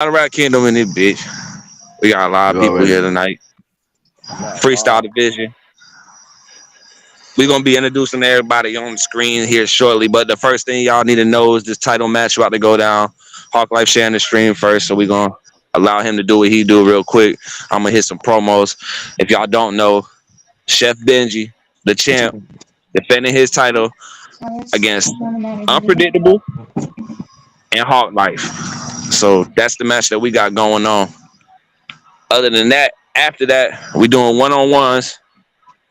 Battle Rap Kingdom in this bitch. We got a lot of You people here already tonight. got Freestyle all. Division. We're gonna be introducing everybody on the screen here shortly. But the first thing y'all need to know is this title match about to go down. Hawklyfe sharing the stream first, so we're gonna allow him to do what he do real quick. I'm gonna hit some promos. If y'all don't know, Chef Benji, the champ, defending his title against Unpredictable and Hawklife. So that's the match that we got going on. Other than that, after that, we doing one-on-ones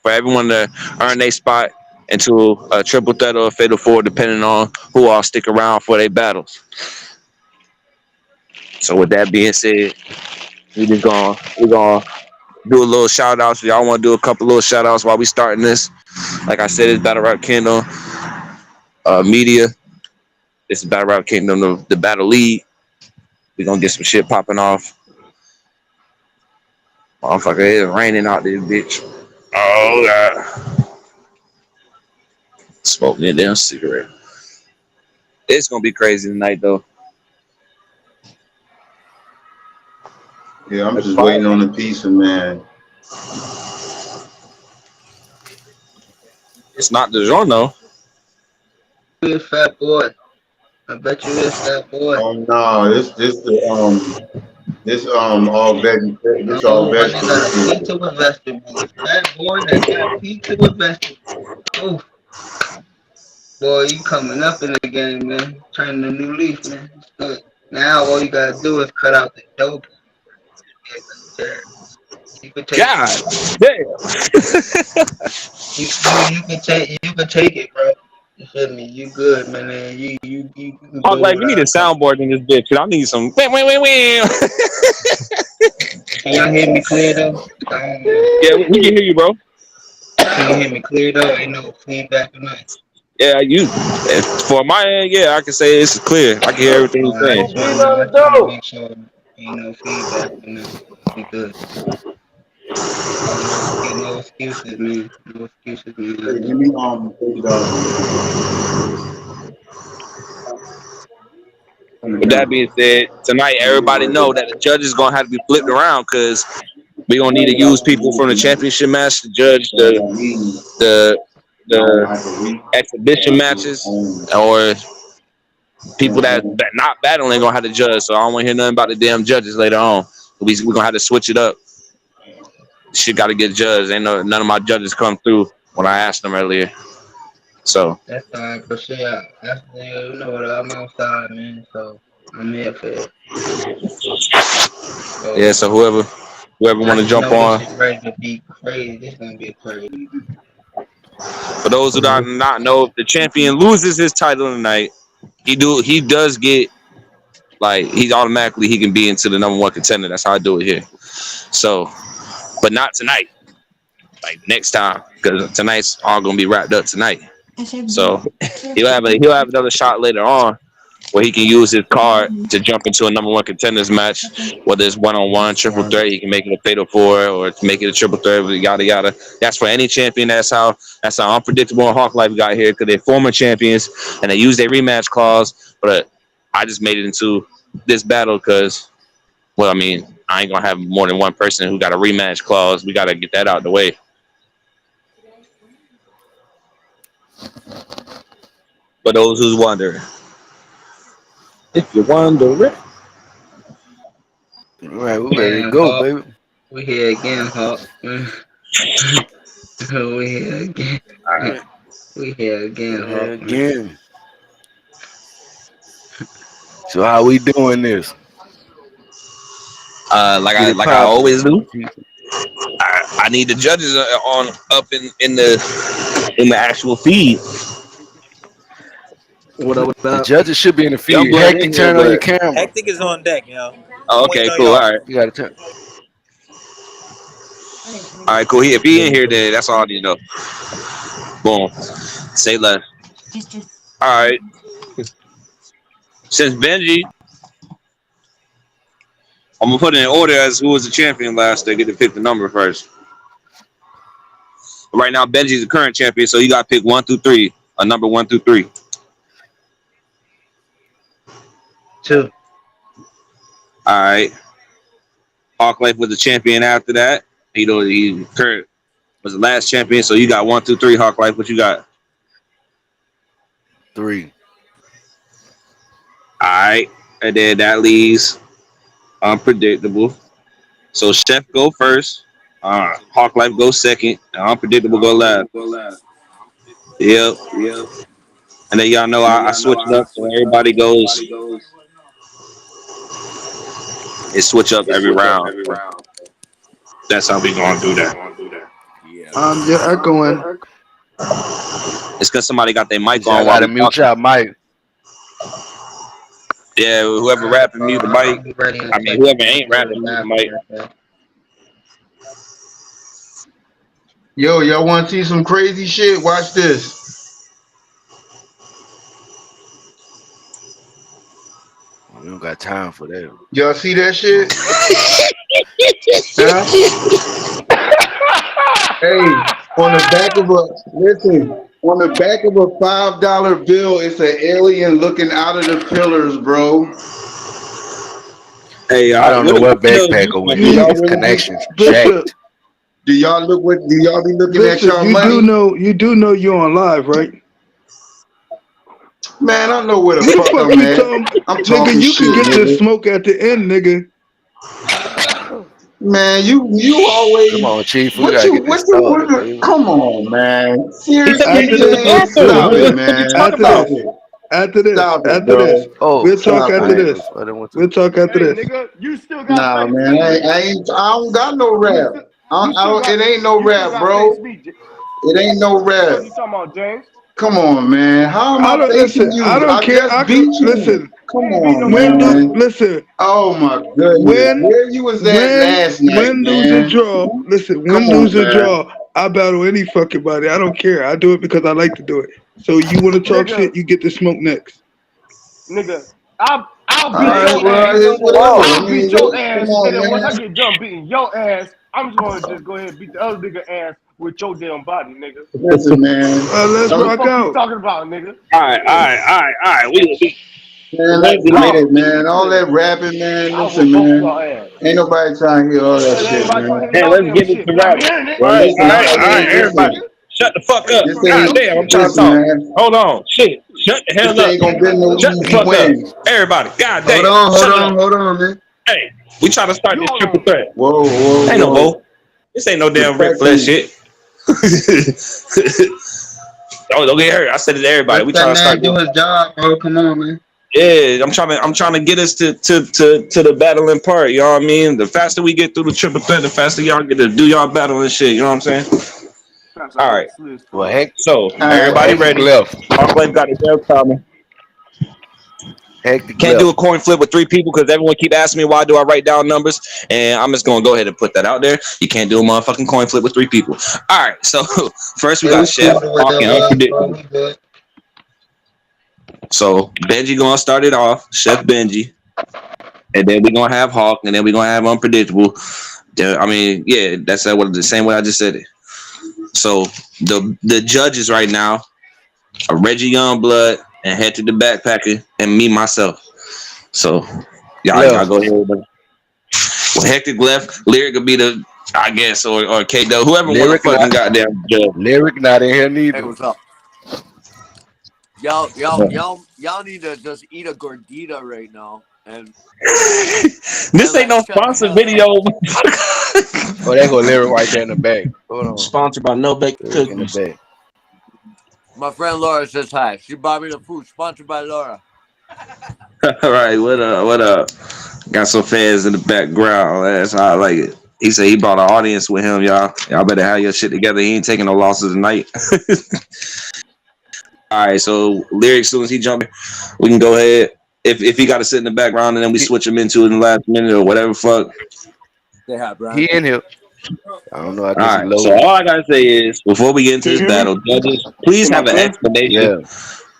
for everyone to earn their spot into a triple threat or a fatal four, depending on who all stick around for their battles. So with that being said, we're gonna do a little shout outs. Y'all want to do a couple little shout outs while we starting this? Like I said, it's Battle Rap Kingdom Media. This is Battle Rap Kingdom, the Battle League. We're gonna get some shit popping off. Motherfucker, it's raining out this bitch. Oh god. Smoke me a damn cigarette. It's gonna be crazy tonight though. Yeah, I'm just waiting on the pizza, man. It's not DiGiorno. You fat boy. I bet you is fat boy. Oh no, this all veggie, this all Oh, my nigga vegetable got a pizza. pizza with vegetables. Fat boy that got pizza with vegetables. Oh, boy, you coming up in the game, man. Turning a new leaf, man. It's good. Now all you gotta do is cut out the dope. You could take God it. damn. You could take it, bro. You feel me? You good, man. You can I was do like, we need a without cutting. soundboard in this bitch. I need some. Wait, wait, wait, wait. Can y'all hear me clear though? Yeah, we can hear you, bro. Can you hear me clear though? Ain't no feedback or nothing. Yeah, you. For my end, yeah, I can say it's clear. I can hear everything you're I saying. just want to, I just want to make sure ain't no feedback or nothing. We good. No excuses, man. No excuses, man. Hey, give me With that being said, tonight everybody know that the judges gonna have to be flipped around because we gonna need to use people from the championship match to judge the the exhibition matches, or people that not battling gonna have to judge. So I don't want to hear nothing about the damn judges later on. We gonna have to switch it up. Shit got to get judged. Ain't none of my judges come through when I asked them earlier. So That's fine, for sure. That's you know what I'm outside, man. So I'm here for it. yeah, So so whoever I want to just jump know this on. is ready to be crazy. This gonna be crazy. For those who do not know, if the champion loses his title tonight, he does get like he's automatically he can be into the number one contender. That's how I do it here. So, but not tonight. Like next time, because tonight's all gonna be wrapped up tonight. So he'll have another shot later on where he can use his card to jump into a number one contenders match, whether it's one-on-one, triple threat, he can make it a fatal four or make it a triple threat, yada yada. That's for any champion. That's how unpredictable Hawk Life got here because they're former champions and they use their rematch clause. But I just made it into this battle because, well, I mean, I ain't gonna have more than one person who got a rematch clause. We gotta get that out of the way. For those who's wondering, if you're wondering. All right, we ready to Damn, go, Hawk. baby. We here again, Hawk. We here again. All right. We here again, Yeah, Hawk, man. again. So how we doing this? Like Get I it like I popping. always do. I need the judges on up in the actual feed. What up? What The up? judges should be in the Young feed. blood Hectic, in here, turn on your but camera. Hectic is on deck, yo. oh, I'm okay, waiting on cool. All y'all. right, You gotta turn. cool. If he in here, then that's all I need to know. Boom. Say less. All right. Since Benji, I'm gonna put it in order as who was the champion last. They get to pick the number first. Right now, Benji's the current champion, so you got to pick 1 through 3. A number 1 through 3. 2. All right. Hawklyfe was the champion after that. He Kurt was the last champion. So you got 1, 2, 3. Hawklyfe, what you got? 3. All right. And then that leaves Unpredictable. So Chef go first. Hawklyfe go second. And Unpredictable go last. Yep. And then y'all know I switched up so everybody goes. It switch up every round. That's how we gonna do that. Yeah. I'm just echoing. It's because somebody got their mic Y'all on while gotta we mute talking. y'all mic. Yeah, whoever rapping, mute the mic. I mean, whoever ain't rapping, mute the mic. Yo, y'all want to see some crazy shit? Watch this. We don't got time for that. Y'all see that shit? Huh? Hey, on the back of a $5 bill, it's an alien looking out of the pillars, bro. Hey, I don't know what backpack Do over y'all here. His really- connection's Listen, jacked. Do y'all be looking at listen. y'all You money? do know you're on live, right? Man, I know where the What the fuck fuck I'm you at. talking? I'm Nigga, talking you shit, can get nigga. the smoke at the end, nigga. Man, you always. Come on, Chief. We What gotta you? get this What you? started, baby. Come on, man. He said Seriously, we need to go to the man. bathroom. Stop What it, the fuck you man. talking After about? this, after this, Stop it, after bro. this. Oh, We'll talk Stop after it. this. We'll talk after this. Nigga, you still got Nah, face man. speed. I don't got no rap. It ain't no You still rap, got bro. face speed. It ain't no What rap. you talking about, James? Come on, man. How am I I don't facing listen. you? I don't care. just I beat can you. listen. Come You ain't beat on, nobody. man. Listen. Oh my goodness. Where you was at last night, Win, lose, or man? draw. Listen, Come win, on, lose, or man. draw. I battle any fucking body. I don't care. I do it because I like to do it. So you want to talk Nigga, shit? You get the smoke next. nigga, I'll All beat right, your well, ass. it's whatever. I I'll mean, beat your come ass, on, and then once I man. get done beating your ass, I'm just gonna just go ahead and beat the other nigga ass with your damn body, nigga. Listen, man. Let's What the rock fuck you out. talking about, nigga? All right. We Man, let's Wednesday get night. it, man. All that rapping, man. I Listen, will both man. y'all ass. Ain't nobody trying to hear all that Ain't shit, anybody trying to man. hear Hey, y'all let's damn get shit, into but I'm rapping. hearing it. Well, listen, All right, everybody. listen, Shut the fuck up. this God ain't, damn, I'm trying to listen, talk. man. Hold on. Shit. Shut the hell This up. ain't gonna be no Shut the easy fuck up. win. Everybody. God Hold damn. on, Shut it up. man. Hey, we trying to start You this hold triple on. threat. Whoa. Ain't no vote. This ain't no damn Ric Flair Respectfully. shit. Don't get hurt. I said it to everybody. Let We that trying to start man do this. his job, bro. Come on, man. Yeah, I'm trying to get us to the battling part. You know what I mean? The faster we get through the triple threat, the faster y'all get to do y'all battling shit. You know what I'm saying? All right. Well, heck, So Alright. everybody hectic ready? left. Hawklyfe got his bell coming. Hectic Can't do a left. coin flip with 3 people because everyone keep asking me why do I write down numbers, and I'm just gonna go ahead and put that out there. You can't do a motherfucking coin flip with 3 people. All right. So first we Hey, we got Chef, cool with Hawk, that, and bro. Unpredictable. We good. So Benji gonna start it off, Chef Benji, and then we gonna have Hawk, and then we gonna have Unpredictable. I mean, yeah, that's the same way I just said it. So the judges right now are Reggie Youngblood and Head to the Backpacker and me myself. So y'all Left. go ahead. Well, Hectic left, Lyric could be the I guess or K Dub, whoever want to Lyric fucking not. goddamn judge. Lyric not in here Hey, neither. what's up? Y'all need to just eat a gordita right now and This ain't like no shut the sponsored hell video. up. Oh, there go Lyric right there in the back. Hold on. Sponsored by No Bake Lyric in the Cookies. back. My friend Laura says hi. She bought me the food. Sponsored by Laura. All right, what up? Got some fans in the background. That's how I like it. He said he brought an audience with him, y'all. Y'all better have your shit together. He ain't taking no losses tonight. All right, so Lyric, as soon as he jump in, we can go ahead. If he got to sit in the background and then we switch him into it in the last minute or whatever, fuck. Say hi, Brian. He in here. I don't know. I All guess he right, so low. all I gotta say is before we get into Can you this hear me? battle, judges, please Am I have an clear? explanation. Yeah.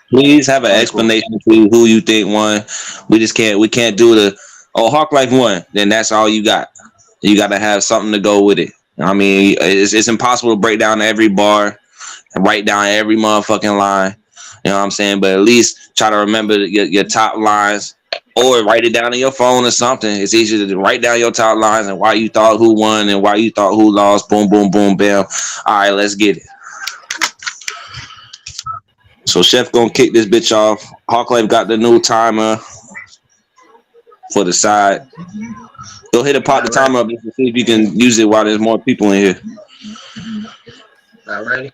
Please have an All right, cool. explanation to who you think won. We can't do the Hawklyfe won. Then that's all you got. You got to have something to go with it. I mean, it's impossible to break down every bar and write down every motherfucking line. You know what I'm saying? But at least try to remember your top lines or write it down on your phone or something. It's easier to write down your top lines and why you thought who won and why you thought who lost. Boom, boom, boom, bam. All right, let's get it. So Chef gonna kick this bitch off. Hawklyfe got the new timer for the side. Go ahead and pop the timer up just to see if you can use it while there's more people in here. All ready?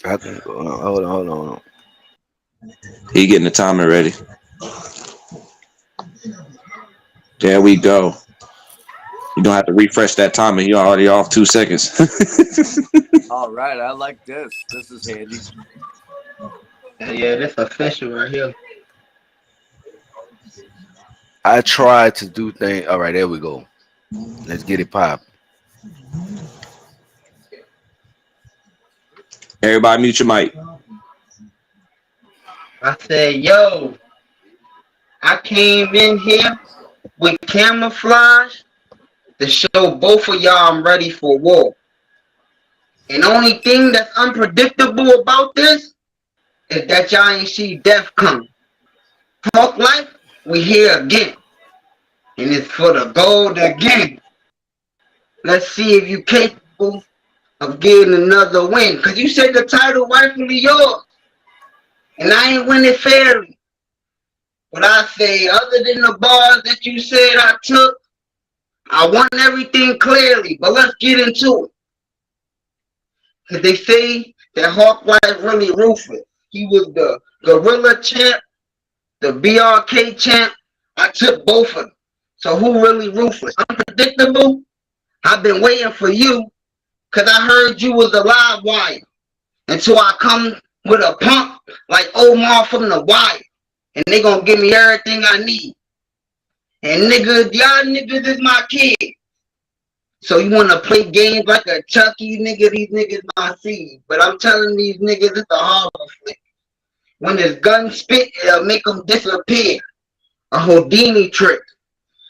I can go. Hold on. He getting the timer ready. There we go. You don't have to refresh that timer. You're already off 2 seconds. All right, I like this. This is handy. Yeah, this official right here. I tried to do things. All right, there we go. Let's get it pop. Everybody mute your mic. I said, yo, I came in here with camouflage to show both of y'all I'm ready for war. And the only thing that's unpredictable about this is that y'all ain't see death coming. Hawklyfe, we here again. And it's for the gold again. Let's see if you capable of getting another win. Because you said the title rightfully yours. And I ain't winning fairly. But I say, other than the bars that you said I took, I won everything clearly. But let's get into it. Because they say that Hawklyfe really ruthless. He was the Gorilla champ, the BRK champ. I took both of them. So who really ruthless? Unpredictable? I've been waiting for you because I heard you was a live wire. Until I come with a pump like Omar from The Wire. And they gonna give me everything I need. And niggas, y'all niggas is my kids. So you wanna play games like a Chucky nigga, these niggas my seed. But I'm telling these niggas it's a horror flick. When this gun spit, it'll make them disappear. A Houdini trick.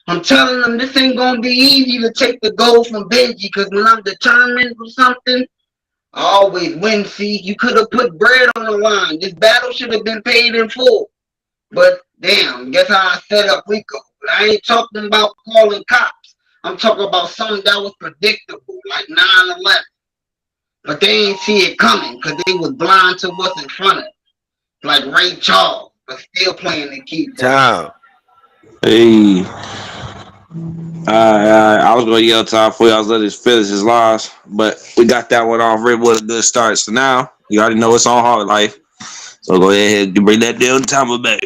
I'm telling them this ain't gonna be easy to take the gold from Benji, because when I'm determined for something, I always win. See, you could have put bread on the line. This battle should have been paid in full. But damn, guess how I set up Rico. But I ain't talking about calling cops. I'm talking about something that was predictable, like 9/11. But they ain't see it coming because they was blind to what's in front of them. Like Ray Charles, but still playing the key. Time. Hey. I was gonna yell time for you. I was letting finish his lines, but we got that one off right with a good start. So now you already know it's on Hawklyfe. So go ahead and bring that down timer back.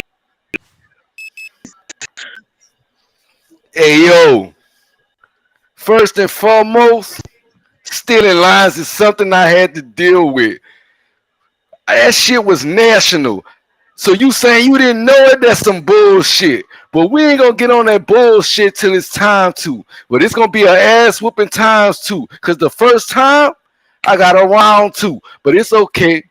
Hey yo. First and foremost, stealing lines is something I had to deal with. That shit was national. So you saying you didn't know it? That's some bullshit. But we ain't gonna get on that bullshit till it's time to. But it's gonna be an ass whooping times two. Cause the first time I got a round two. But it's okay.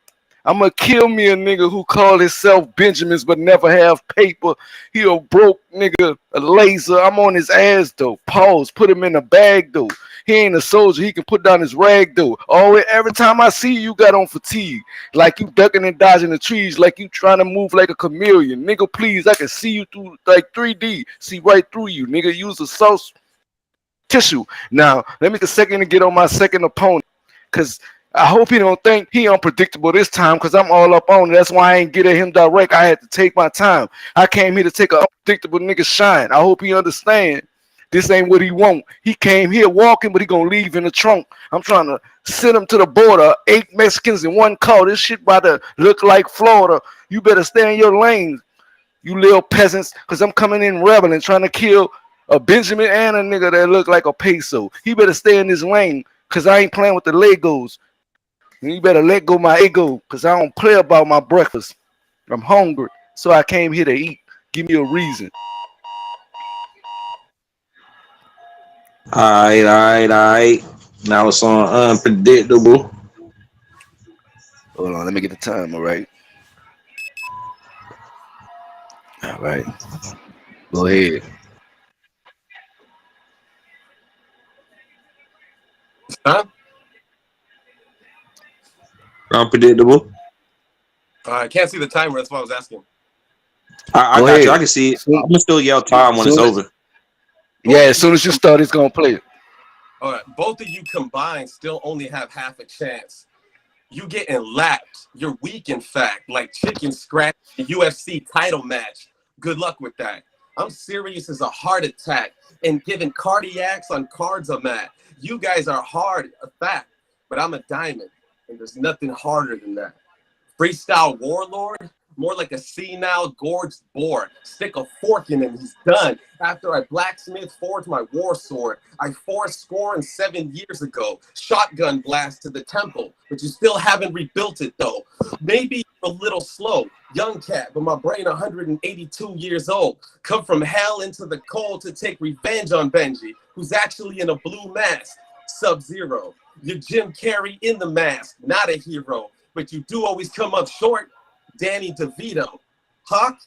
I'm gonna kill me a nigga who called himself Benjamins but never have paper. He a broke nigga, a laser. I'm on his ass though. Pause. Put him in a bag though. He ain't a soldier. He can put down his rag though. Always, every time I see you, you got on fatigue. Like you ducking and dodging the trees. Like you trying to move like a chameleon. Nigga, please, I can see you through like 3D. See right through you. Nigga, use a sauce tissue. Now, let me take a second to get on my second opponent. Because I hope he don't think he unpredictable this time because I'm all up on it. That's why I ain't get at him direct. I had to take my time. I came here to take an unpredictable nigga shine. I hope he understand. This ain't what he want. He came here walking, but he gonna leave in the trunk. I'm trying to send him to the border. 8 Mexicans in one car. This shit about to look like Florida. You better stay in your lane, you little peasants, because I'm coming in rebel and trying to kill a Benjamin and a nigga that look like a peso. He better stay in his lane, because I ain't playing with the Legos. And you better let go my ego, because I don't play about my breakfast. I'm hungry, so I came here to eat. Give me a reason. All right. Now it's on unpredictable. Hold on, let me get the time, all right? All right. Go ahead. Huh? Unpredictable. I can't see the timer. That's why I was asking. I Go got you. I ahead. can see it. Soon, I'm gonna still yell time when it's soon as, over. yeah, as soon as you start, it's gonna play it. All right, both of you combined still only have half a chance. You getting lapped. You're weak, in fact, like chicken scratch in a UFC title match. Good luck with that. I'm serious as a heart attack and giving cardiacs on cards I'm at. You guys are hard, a fact, but I'm a diamond, and there's nothing harder than that. Freestyle warlord, more like a senile gorged boar. Stick a fork in him, he's done. After I blacksmith forged my war sword, I 407 years ago. Shotgun blast to the temple, but you still haven't rebuilt it though. Maybe a little slow, young cat, but my brain 182 years old. Come from hell into the cold to take revenge on Benji, who's actually in a blue mask. Sub-Zero. You're Jim Carrey in the mask, not a hero, but you do always come up short. Danny DeVito. Hawk,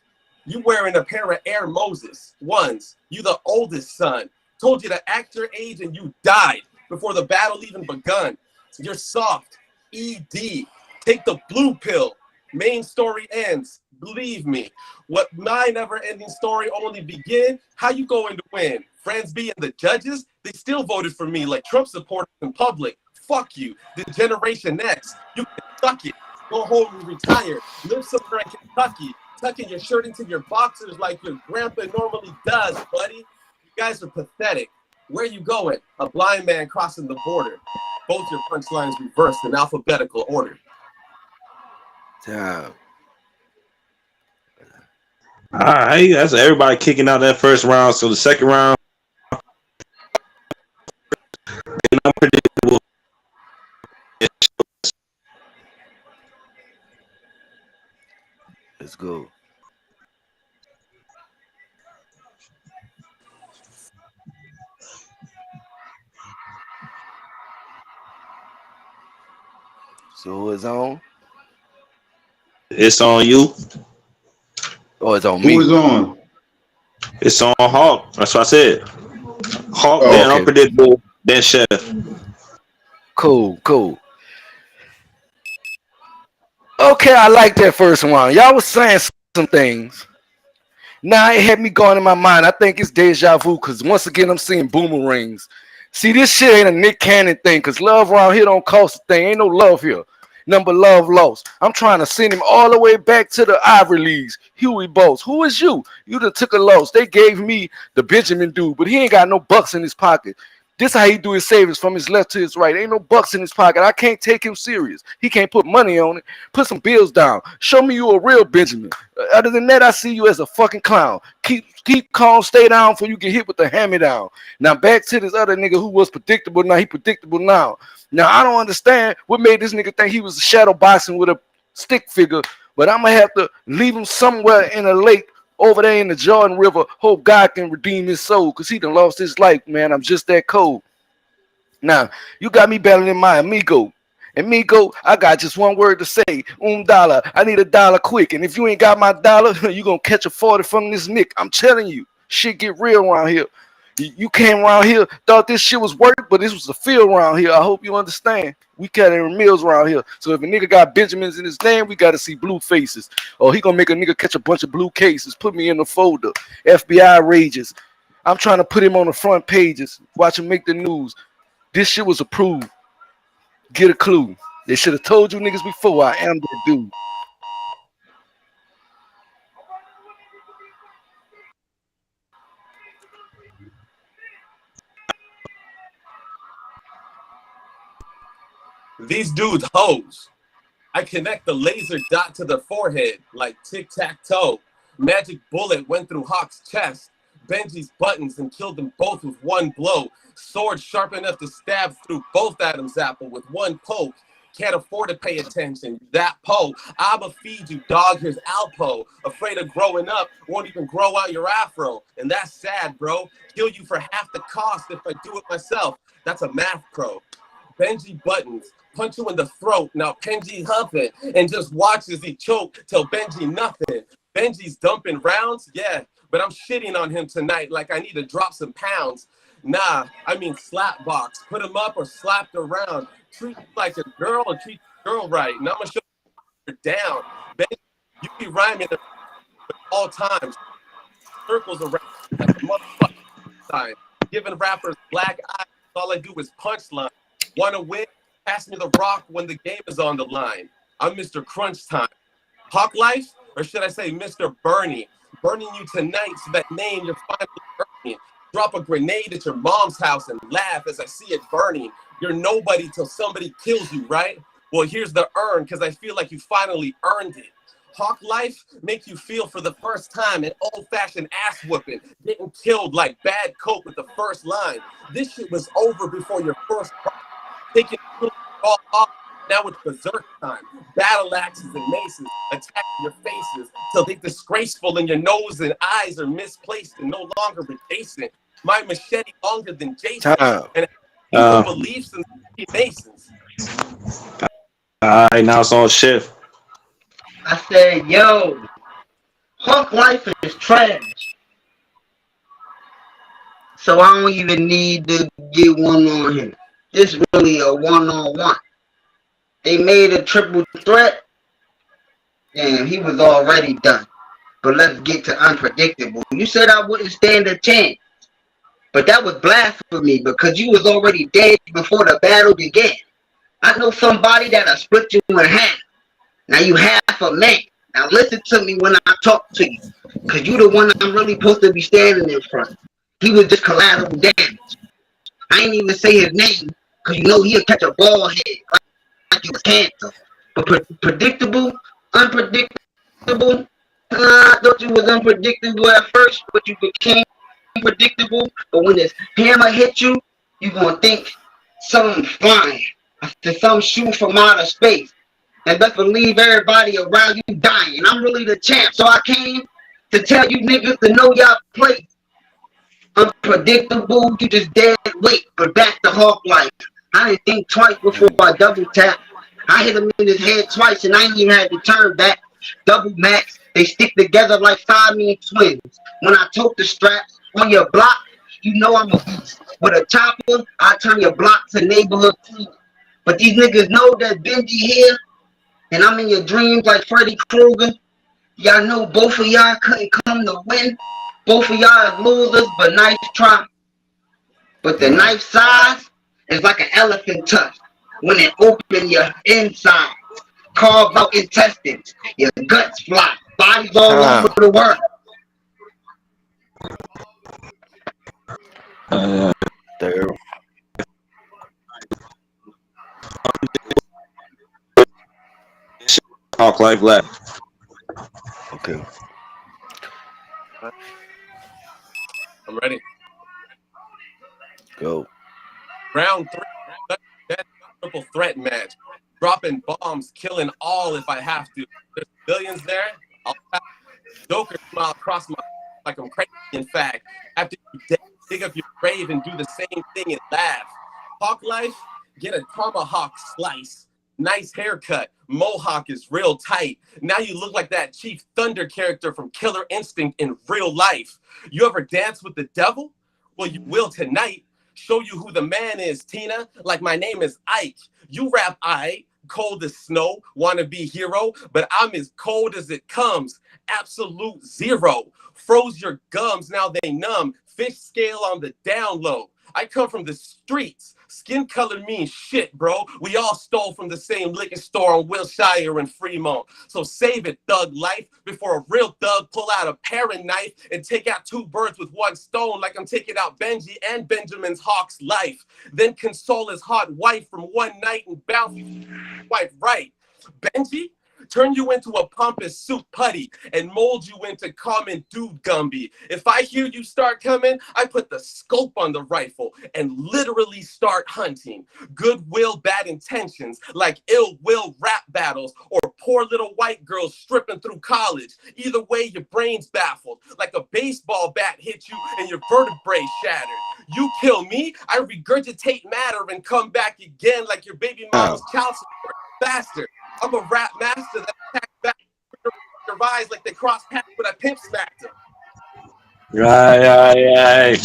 you wearing a pair of Air Moses ones. You the oldest son. Told you to act your age and you died before the battle even begun. You're soft. ED. Take the blue pill. Main story ends. Believe me. What my never-ending story only begin? How you going to win? Friends being the judges? They still voted for me like Trump supporters in public. Fuck you. The Generation X. You can suck it. Go home and retire. Live somewhere in Kentucky. Tucking your shirt into your boxers like your grandpa normally does, buddy. You guys are pathetic. Where you going? A blind man crossing the border. Both your punchlines reversed in alphabetical order. Damn. All right, that's everybody kicking out that first round. So the second round, unpredictable. Let's go. So it's on. It's on you. Oh, it's on Who me. is on? It's on Hawk. That's what I said. Hawk, Oh, then Okay. unpredictable, then Chef. Cool. Okay, I like that first one. Y'all was saying some things. Now it had me going in my mind. I think it's deja vu because once again I'm seeing boomerangs. See, this shit ain't a Nick Cannon thing because love around here don't cost a thing. Ain't no love here. Number love lost. I'm trying to send him all the way back to the Ivory Leagues. Huey Boss. Who is you? You done took a loss. They gave me the Benjamin dude, but he ain't got no bucks in his pocket. This how he do his savings from his left to his right. Ain't no bucks in his pocket. I can't take him serious. He can't put money on it. Put some bills down. Show me you a real Benjamin. Other than that, I see you as a fucking clown. Keep calm, stay down before you get hit with the hammer down. Now back to this other nigga who was predictable. Now he predictable now. Now I don't understand what made this nigga think he was shadow boxing with a stick figure, but I'm gonna have to leave him somewhere in a lake over there in the Jordan River. Hope God can redeem his soul because he done lost his life, man. I'm just that cold. Now, you got me battling my amigo. Amigo, I got just one word to say. Dollar. I need a dollar quick. And if you ain't got my dollar, you going to catch a 40 from this Nick. I'm telling you, shit get real around here. You came around here, thought this shit was work, but this was a field around here. I hope you understand. We carrying meals around here. So if a nigga got Benjamins in his name, we got to see blue faces. Or he going to make a nigga catch a bunch of blue cases. Put me in the folder. FBI rages. I'm trying to put him on the front pages. Watch him make the news. This shit was approved. Get a clue. They should have told you niggas before I am that dude. These dudes hoes. I connect the laser dot to the forehead like tic-tac-toe. Magic bullet went through Hawk's chest. Benji's buttons and killed them both with one blow. Sword sharp enough to stab through both Adam's apple with one poke. Can't afford to pay attention. That po. I'ma feed you, dog. Here's Alpo. Afraid of growing up. Won't even grow out your afro. And that's sad, bro. Kill you for half the cost if I do it myself. That's a math pro. Benji buttons. Punch you in the throat. Now Benji huffing. And just watch as he choke. Tell Benji nothing. Benji's dumping rounds? Yeah. But I'm shitting on him tonight like I need to drop some pounds. Nah, I mean slap box. Put him up or slapped around. Treat you like a girl or treat the girl right. And I'm gonna show you down. Benji, you be rhyming, but all times. Circles around like a motherfucking sign. Giving rappers black eyes. All I do is punchline. Want to win? Pass me the rock when the game is on the line. I'm Mr. Crunch Time. Hawklyfe, or should I say Mr. Bernie? Burning you tonight so that name you're finally earning. Drop a grenade at your mom's house and laugh as I see it burning. You're nobody till somebody kills you, right? Well, here's the urn, because I feel like you finally earned it. Hawklyfe make you feel for the first time an old-fashioned ass whooping, getting killed like bad coke with the first line. This shit was over before your first taking all off. Now it's berserk time. Battle axes and maces attacking your faces till they disgraceful and your nose and eyes are misplaced and no longer adjacent. My machete longer than Jason, and people believe in Masons. All right, now it's on shift. I said, yo, Hawklyfe is trash. So I don't even need to get one on him. This really a one-on-one. They made a triple threat, and he was already done. But let's get to unpredictable. You said I wouldn't stand a chance. But that was blasphemy because you was already dead before the battle began. I know somebody that'll split you in half. Now you half a man. Now listen to me when I talk to you. Because you the one I'm really supposed to be standing in front. He was just collateral damage. I ain't even say his name because you know he'll catch a ball head like it was cancer. But predictable, unpredictable. I thought you was unpredictable at first, but you became predictable. But when this hammer hit you, you gonna think something flying. To some shoe from outer space. And best believe everybody around you dying. I'm really the champ, so I came to tell you niggas to know y'all place. Unpredictable, you just dead weight, but back to Hawklyfe. I didn't think twice before I double tap. I hit him in his head twice and I ain't even had to turn back. Double max, they stick together like Siamese twins. When I tote the straps on your block, you know I'm a beast. With a chopper, I turn your block to neighborhood team. But these niggas know that Benji here, and I'm in your dreams like Freddy Krueger. Y'all know both of y'all couldn't come to win. Both of y'all is losers, but nice try. But the knife size is like an elephant tusk. When it open your inside, carve out intestines, your guts fly, bodies all over the world. There. Hawklyfe left. Okay. I'm ready. Go. Round 3. That triple threat match. Dropping bombs, killing all if I have to. There's billions there. I'll have Joker smile across my like I'm crazy. In fact, after you dig up your grave and do the same thing and laugh. Hawklyfe, get a tomahawk slice. Nice haircut. Mohawk is real tight. Now you look like that Chief Thunder character from Killer Instinct in real life. You ever dance with the devil? Well, you will tonight. Show you who the man is, Tina. Like my name is Ike. You rap Ike, cold as snow, wanna be hero, but I'm as cold as it comes. Absolute zero. Froze your gums, now they numb. Fish scale on the down low. I come from the streets. Skin color means shit, bro. We all stole from the same liquor store on Wilshire and Fremont. So save it, thug life, before a real thug pull out a paring knife and take out 2 birds with 1 stone like I'm taking out Benji and Benjamin's Hawk's life. Then console his hot wife from one night and bounce wife right. Benji? Turn you into a pompous suit putty and mold you into common dude Gumby. If I hear you start coming, I put the scope on the rifle and literally start hunting. Goodwill, bad intentions, like ill will rap battles or poor little white girls stripping through college. Either way, your brain's baffled, like a baseball bat hit you and your vertebrae shattered. You kill me, I regurgitate matter and come back again like your baby mama's child support. Faster. I'm a rap master that attacks back your eyes like they cross paths when I pimp smacked them. Right.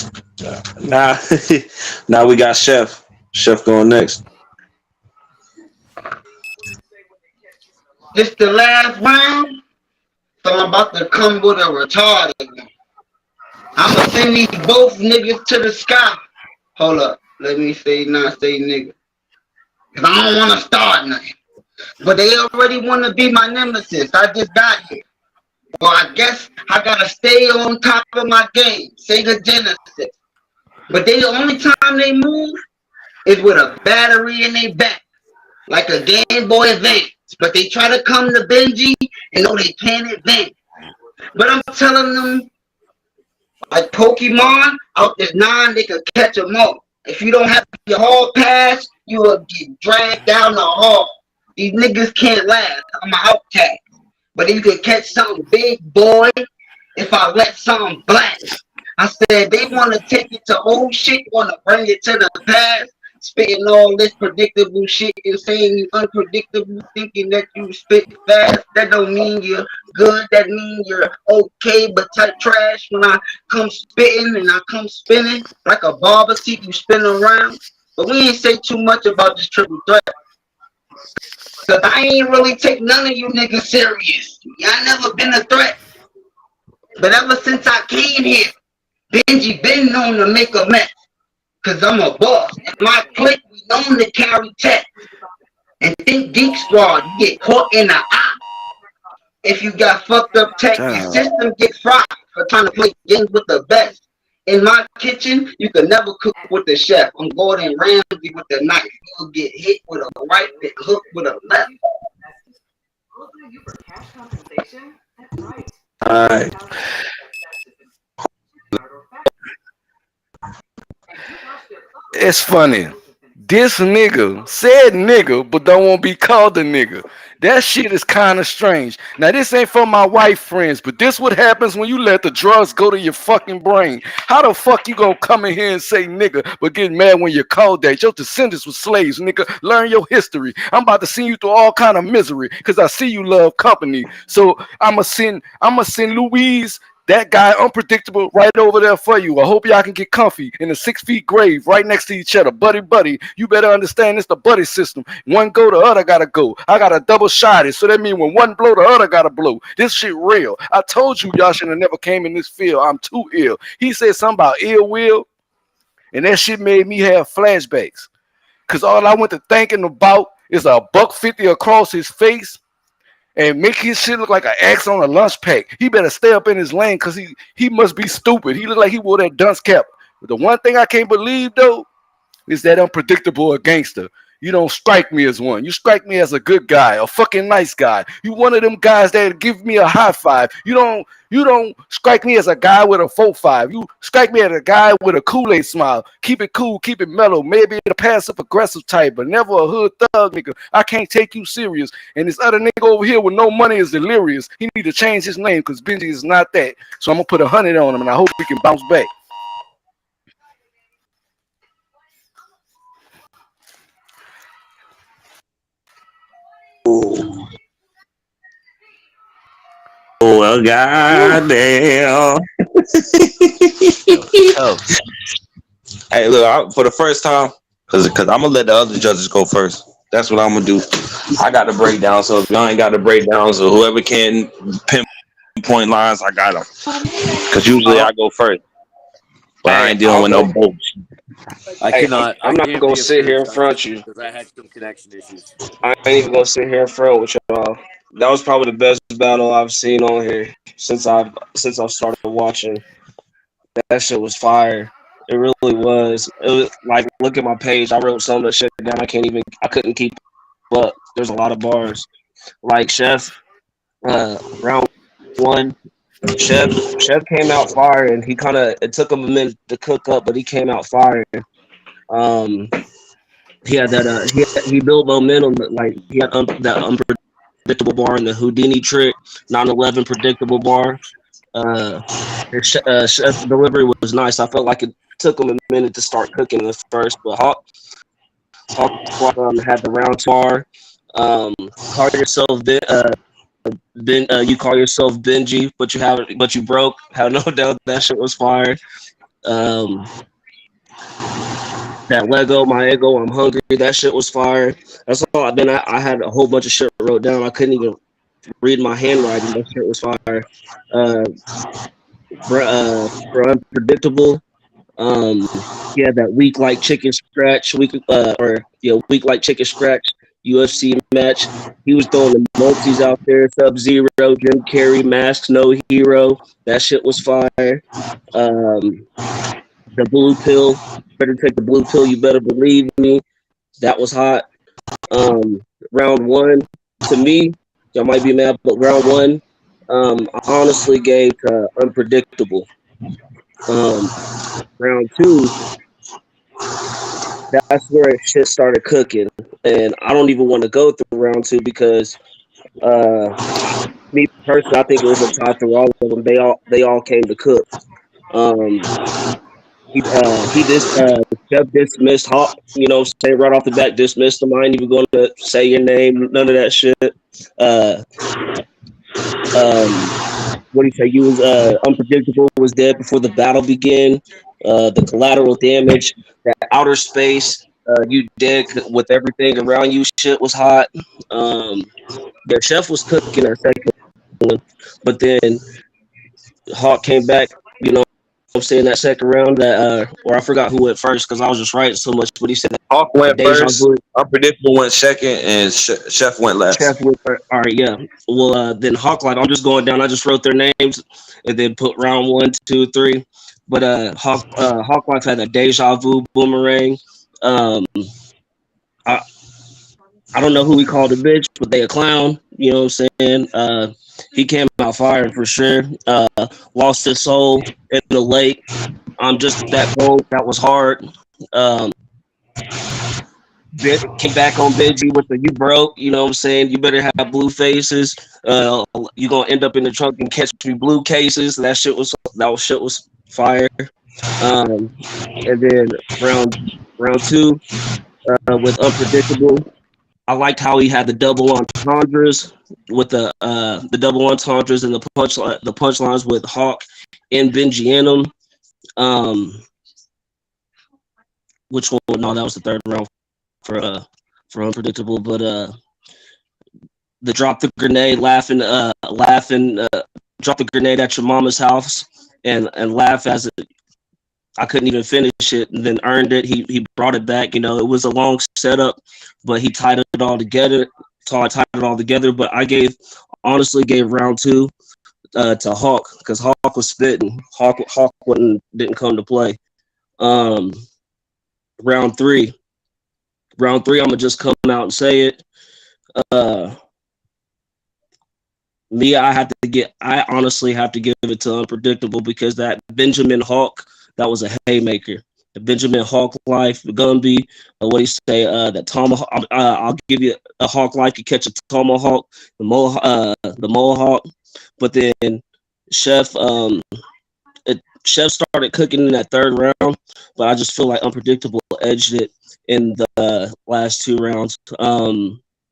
Now we got Chef. Chef going next. This the last round. So I'm about to come with a retarded one. I'ma send these both niggas to the sky. Hold up. Let me say not say nigga. Cause I don't wanna start nothing. But they already wanna be my nemesis. I just got here. Well, I guess I gotta stay on top of my game. Sega Genesis. But they the only time they move is with a battery in their back. Like a Game Boy Advance. But they try to come to Benji and know they can't advance. But I'm telling them, like Pokemon, out this 9, they could catch them all. If you don't have your hall pass, you will get dragged down the hall. These niggas can't last. I'm an outcast. But if you could catch something big, boy, if I let something black. I said they want to take it to old shit, want to bring it to the past, spitting all this predictable shit and saying you unpredictable, thinking that you spit fast. That don't mean you're good. That means you're okay, but type trash. When I come spitting and I come spinning like a barber seat, you spin around. But we ain't say too much about this triple threat. Cause I ain't really take none of you niggas serious. Y'all never been a threat. But ever since I came here, Benji been known to make a mess. Cause I'm a boss. And my clique, we known to carry tech. And think Geek Squad, you get caught in the eye. If you got fucked up tech, your system gets fried for trying to play games with the best. In my kitchen, you can never cook with the chef. I'm Gordon Ramsay with the knife. You'll get hit with a right, get hooked with a left. You for cash compensation? That's right. Alright. It's funny. This nigga said nigga, but don't want to be called a nigga. That shit is kind of strange. Now, this ain't for my white friends, but this what happens when you let the drugs go to your fucking brain. How the fuck you gonna come in here and say nigga, but get mad when you're called that? Your descendants were slaves, nigga. Learn your history. I'm about to send you through all kind of misery because I see you love company. So I'ma send Louise, that guy unpredictable, right over there for you. I hope y'all can get comfy in a 6 feet grave right next to each other. Buddy, you better understand it's the buddy system. One go, the other gotta go. I got a double shot it. So that means when one blow, the other gotta blow. This shit real. I told you y'all should have never came in this field. I'm too ill. He said something about ill will, and that shit made me have flashbacks. Cause all I went to thinking about is a $150 across his face and make his shit look like an X on a lunch pack. He better stay up in his lane because he must be stupid. He look like he wore that dunce cap. But the one thing I can't believe, though, is that unpredictable a gangster. You don't strike me as one. You strike me as a good guy, a fucking nice guy. You one of them guys that give me a high five. You don't strike me as a guy with a 4-5. You strike me as a guy with a Kool-Aid smile. Keep it cool, keep it mellow. Maybe the passive aggressive type, but never a hood thug nigga. I can't take you serious. And this other nigga over here with no money is delirious. He need to change his name because Benji is not that. So I'm gonna put 100 on him, and I hope he can bounce back. Oh, well, goddamn. Oh. Hey, look, for the first time, because I'm going to let the other judges go first. That's what I'm going to do. I got the breakdown, so if y'all ain't got the breakdown, so whoever can pinpoint lines, I got them. Because usually I go first. But I ain't dealing with no bolts. I cannot. I'm not gonna sit here in front of you because I had some connection issues. I ain't even gonna sit here in front with y'all. That was probably the best battle I've seen on here since I've started watching. That shit was fire. It really was. It was like, look at my page. I wrote some of the shit down. I couldn't keep up. There's a lot of bars. Like Chef, round one. Chef came out fire, and it took him a minute to cook up, but he came out fire. He had that he built momentum, like he had that unpredictable bar in the Houdini trick, 9/11 predictable bar. His chef delivery was nice. I felt like it took him a minute to start cooking at first, but Hawk had the round bar. Call yourself you call yourself Benji, but you broke. Have no doubt that shit was fire. That Lego, my ego, I'm hungry. That shit was fire. That's all. Then I had a whole bunch of shit wrote down. I couldn't even read my handwriting. That shit was fire. Uh, for unpredictable. He had that week like chicken scratch week like chicken scratch UFC match. He was throwing the multis out there, Sub Zero, Jim Carrey, Masks, No Hero. That shit was fire. Um, the blue pill, better take the blue pill. You better believe me. That was hot. Um, round one, to me, y'all might be mad, but round one, I honestly gave to unpredictable. Um, round two, that's where shit started cooking, and I don't even want to go through round two because, me personally, I think it was a tie through all of them. They all came to cook. Um, he Chef dismissed Hawk. You know, say right off the bat, dismissed him. I ain't even going to say your name, none of that shit. Uh, um, what do you say? You was unpredictable. Was dead before the battle began. The collateral damage, that outer space. You dead with everything around you. Shit was hot. Their chef was cooking that second one, but then Hawk came back. You know, what I'm saying that second round that or I forgot who went first because I was just writing so much. But he said Hawk that went deja first, vu. Unpredictable went second, and Chef went Chef last. went first. All right, yeah. Well, then Hawklife. I'm just going down. I just wrote their names and then put round 1, 2, 3. But Hawklife had a deja vu boomerang. Um, I I don't know who he called a bitch, but they a clown. You know what I'm saying? He came out firing for sure. Lost his soul in the lake. I'm just that cold. That was hard. Um, came back on Benji with the you broke. You know what I'm saying? You better have blue faces. You gonna end up in the trunk and catch me blue cases. Shit was fire. Um, and then round two with unpredictable. I liked how he had the double entendres with the double entendres and the punchlines with Hawk and Benji in them. Which one? No, that was the third round for unpredictable. But the drop the grenade, laughing, drop the grenade at your mama's house and laugh as I couldn't even finish it, and then earned it. He brought it back. You know, it was a long setup, but he tied it all together. So I tied it all together. But I honestly gave round two to Hawk because Hawk was spitting. Hawk didn't come to play. Um, round three. I'm gonna just come out and say it. I honestly have to give it to unpredictable because that Benjamin Hawk, that was a haymaker. The Benjamin Hawk life, the Gumby, what do you say? That tomahawk. I'll give you a Hawk life. You catch a tomahawk, the mohawk, but then Chef, Chef started cooking in that third round, but I just feel like unpredictable edged it in the last two rounds.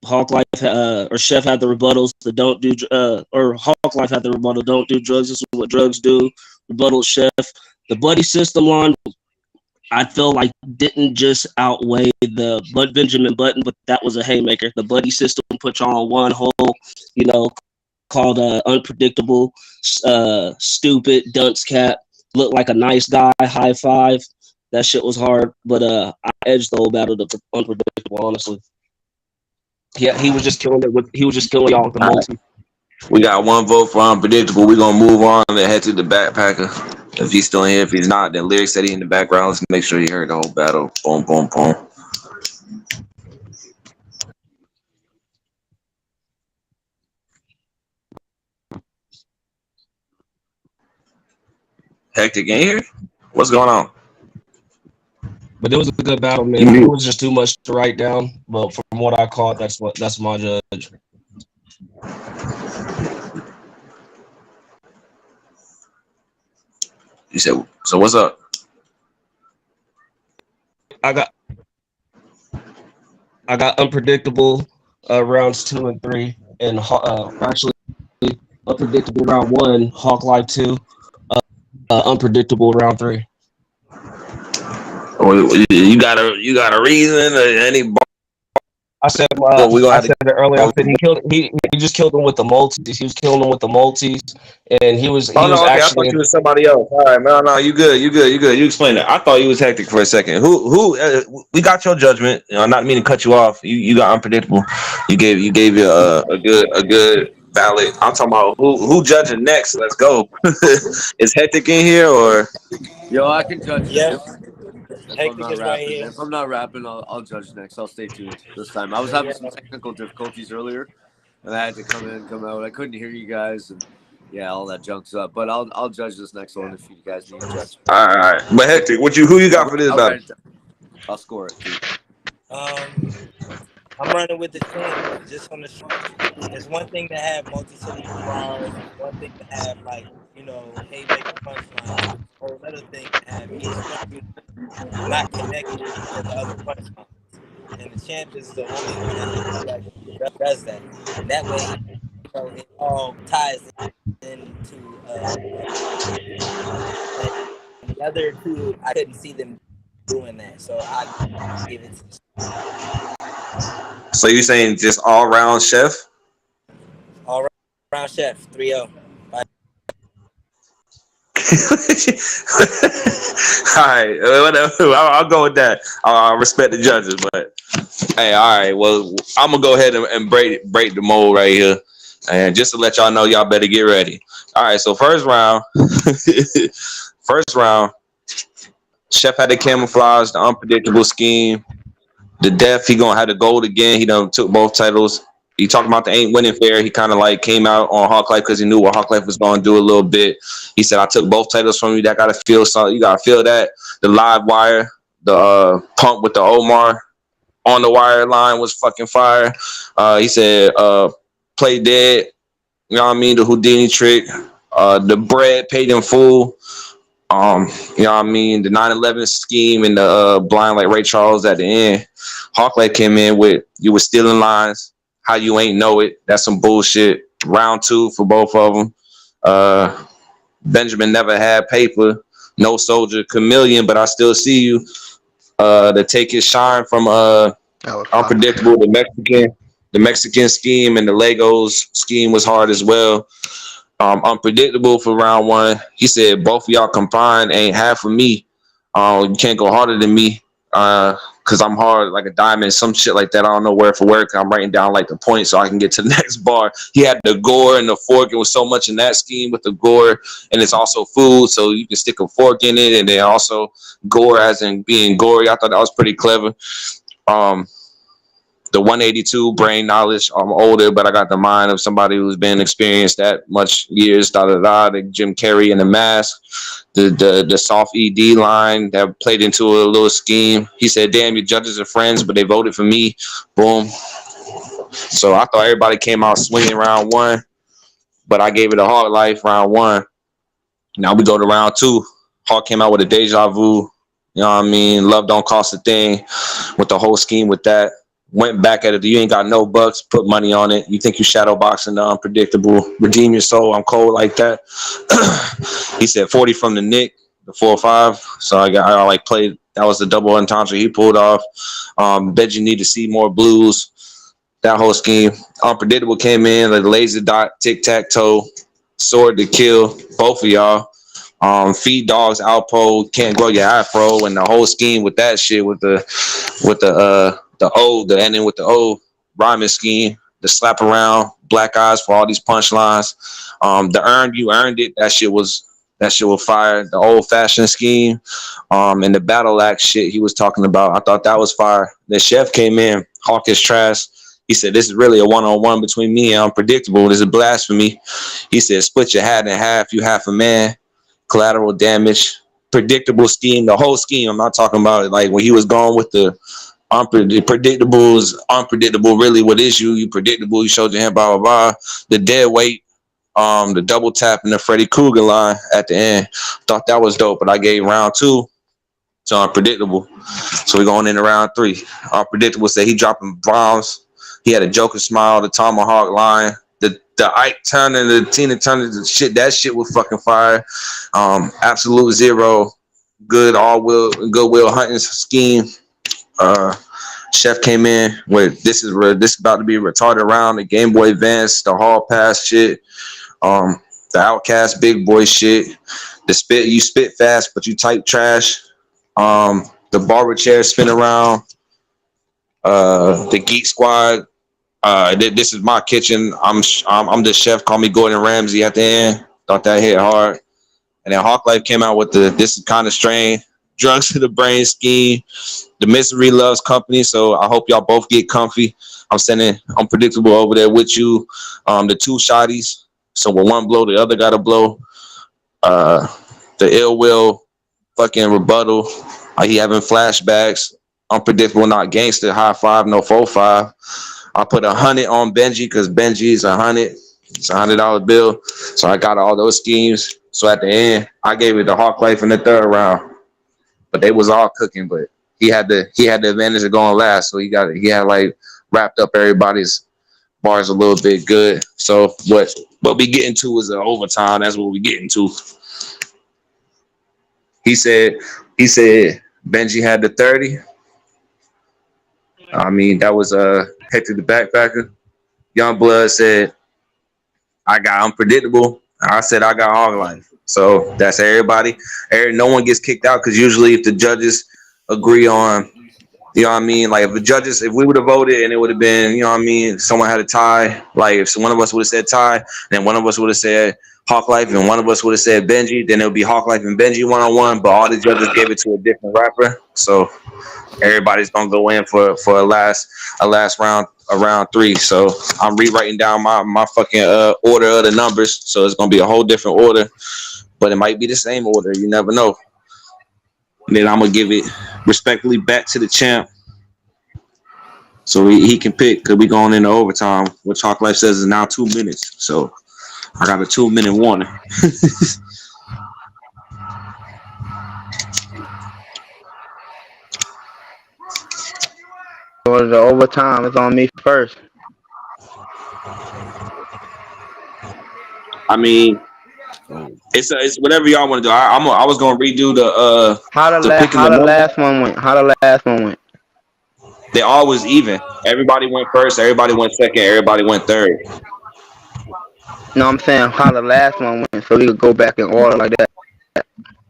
Hawk Life or Chef had the rebuttals that don't do or Hawk Life had the rebuttal, don't do drugs. This is what drugs do. Rebuttal Chef. The buddy system line, I feel like didn't just outweigh the Benjamin Button, but that was a haymaker. The buddy system put y'all on one whole, you know, called unpredictable, stupid, dunce cap. Looked like a nice guy, high five. That shit was hard, but I edged the whole battle to unpredictable, honestly. Yeah, he was just killing y'all with the multi. We got one vote for Unpredictable. We're gonna move on and head to the backpacker. If he's still in here, if he's not, then Lyric said he in the background. Let's make sure he heard the whole battle. Boom, boom, boom. Hectic in here? What's going on? But it was a good battle, man. It was just too much to write down. But from what I caught, that's my judge. You said so. What's up? I got unpredictable rounds 2 and 3, and actually unpredictable round 1, Hawk Life 2, unpredictable round 3. You got a reason or any I said Well, we gonna I have to. said it earlier. I said he just killed him with the multis. He was killing him with the multis, and he was Oh no, okay. I thought actually you was somebody else. All right, no, you good, you good, you good. You explained it. I thought you was hectic for a second. Who? We got your judgment. You know, I'm not meaning to cut you off. You got unpredictable. You gave you a good valid. I'm talking about who judging next. Let's go. Is hectic in here or? Yo, I can judge Yep. next. If I'm Hectic not is right rapping, here. if I'm not rapping, I'll judge next. I'll stay tuned this time. I was But having yeah, some technical difficulties earlier, and I had to come in, come out. I couldn't hear you guys, and yeah, all that junk's up. But I'll judge this next one if you guys need to judge. All right. But hectic, who you got for this I'll battle? write it down. I'll score it too. I'm running with the champ just on the strength. It's one thing to have multi-syllable bars. It's one thing to have haymaker punchlines. It's a whole other thing to have each line not connected to the other punchlines. And the champ is the only one that actually does that. And that way, it all ties into. But the other two, I couldn't see them doing that. So I give it to. So you saying just all round chef? All round chef, 3-0. All right, whatever. I'll go with that. I respect the judges, but hey, all right. Well, I'm gonna go ahead and break the mold right here, and just to let y'all know, y'all better get ready. All right, so first round, first round. Chef had the camouflage, the unpredictable scheme, the death. He gonna have the gold again. He done took both titles. He talking about the ain't winning fair. He kind of like came out on Hawklyfe because he knew what Hawklyfe was going to do a little bit. He said, I took both titles from you. That got to feel something. You got to feel that. The live wire, the pump with the Omar on the wire line was fucking fire. He said, play dead. You know what I mean? The Houdini trick. The bread paid in full. You know what I mean? The 9/11 scheme and the blind like Ray Charles at the end. Hawklife came in with you were stealing lines. How you ain't know it? That's some bullshit. Round 2 for both of them. Benjamin never had paper. No soldier. Chameleon, but I still see you. To take his shine from unpredictable. The Mexican scheme and the Legos scheme was hard as well. Unpredictable for round 1. He said both of y'all combined ain't half of me. You can't go harder than me because I'm hard like a diamond, some shit like that. I don't know word for word. I'm writing down like the point so I can get to the next bar. He had the gore and the fork. It was so much in that scheme with the gore, and it's also food, so you can stick a fork in it, and then also gore as in being gory. I thought that was pretty clever. The 182 brain knowledge. I'm older, but I got the mind of somebody who's been experienced that much years. The Jim Carrey and the mask. The soft ED line that played into a little scheme. He said, "Damn, your judges are friends, but they voted for me." Boom. So I thought everybody came out swinging round 1, but I gave it a hard life round 1. Now we go to round 2. Hawk came out with a deja vu. You know what I mean? Love don't cost a thing with the whole scheme with that. Went back at it. You ain't got no bucks. Put money on it. You think you shadow boxing the unpredictable. Redeem your soul. I'm cold like that. He said 40 from the Nick, the 4-5. So I like played. That was the double entendre he pulled off. Benji need to see more blues. That whole scheme. Unpredictable came in. The laser dot, tic tac toe, sword to kill. Both of y'all. Feed dogs, outpo, can't grow your afro, and the whole scheme with that shit with the O, the ending with the O rhyming scheme, the slap around, black eyes for all these punchlines. The you earned it. That shit was fire. The old fashioned scheme, and the battle act shit he was talking about. I thought that was fire. The chef came in, Hawk is trash. He said, this is really a one-on-one between me and Unpredictable. This is blasphemy. He said, split your hat in half. You half a man. Collateral damage. Predictable scheme. The whole scheme. I'm not talking about it. Like when he was going with the predictable is unpredictable. Really, what is you? You predictable. You showed your hand, blah, blah, blah. The dead weight. The double tap and the Freddy Krueger line at the end. Thought that was dope, but I gave round 2 to Unpredictable. So we're going into round 3. Unpredictable said he dropping bombs. He had a Joker smile, the Tomahawk line, the Ike Turner, the Tina Turner, the shit. That shit was fucking fire. Absolute Zero, goodwill hunting scheme. Chef came in with this is about to be retarded round, the Game Boy Advance, the Hall Pass shit, the Outcast Big Boy shit, the you spit fast but you type trash, the barber chair spin around, the Geek Squad. This is my kitchen. I'm the chef. Call me Gordon Ramsay at the end. Thought that hit hard. And then Hawklife came out with this is kind of strange. Drugs to the brain scheme. The Misery Loves Company. So I hope y'all both get comfy. I'm sending Unpredictable over there with you. The two shotties. So when one blow, the other got to blow. The Ill Will fucking rebuttal. He having flashbacks. Unpredictable, not gangster. High five, no 4-5. I put 100 on Benji because Benji is 100. It's $100 bill. So I got all those schemes. So at the end, I gave it to Hawklife in the third round. But they was all cooking, but he had the advantage of going last. So he had like wrapped up everybody's bars a little bit good. So what we get into is an overtime. That's what we get into. He said Benji had the 30. I mean, that was Hector the Backpacker. Youngblood said, I got Unpredictable. I said I got Hawklife. So that's everybody. No one gets kicked out because usually if the judges agree on, you know what I mean? Like if we would have voted and it would have been, you know what I mean, someone had a tie, like if one of us would have said tie, then one of us would have said Hawklife and one of us would have said Benji, then it would be Hawklife and Benji 1-on-1, but all the judges gave it to a different rapper. So everybody's gonna go in for a last round, a round 3. So I'm rewriting down my fucking order of the numbers. So it's gonna be a whole different order, but it might be the same order. You never know. And then I'm gonna give it respectfully back to the champ, so he can pick. Cause we going into overtime. What Hawklife says is now 2 minutes. So I got a 2-minute warning. For the overtime, it's on me first. I mean, it's whatever y'all want to do. I was gonna redo the How the last one went. They all was even. Everybody went first. Everybody went second. Everybody went third. No, I'm saying how the last one went, so we could go back in order like that.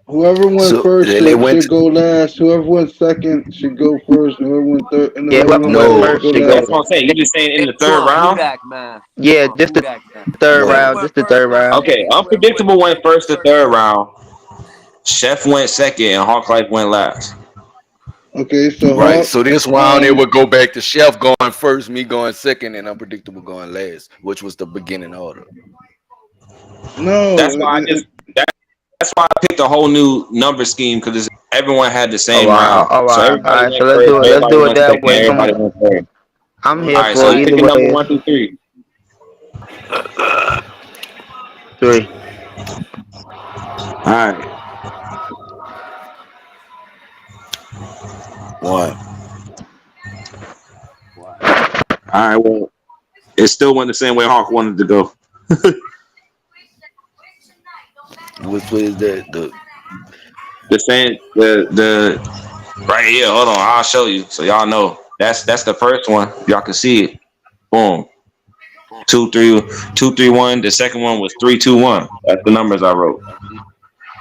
Whoever went first should go last. Whoever went second should go first. Whoever went third, and whoever went first should go last. That's what I'm saying. You just saying in the third round? Yeah, just the third round. Just the third round. Okay, Unpredictable went first the third round. Chef went second, and Hawklife went last. Okay, so right. So this round it would go back to Chef going first, me going second, and Unpredictable going last, which was the beginning order. No, that's why I picked a whole new number scheme because everyone had the same round. All right. So everybody So let's do it that way. Everybody went third. I'm here all right, for so either way. Number 1 through 3. 3. All right. 1. All right. Well, it still went the same way Hawk wanted to go. Which way is that? The same. The right here. Hold on. I'll show you so y'all know. That's the first one. Y'all can see it. Boom. 2 3 1. The second one was 3 2 1. That's the numbers I wrote.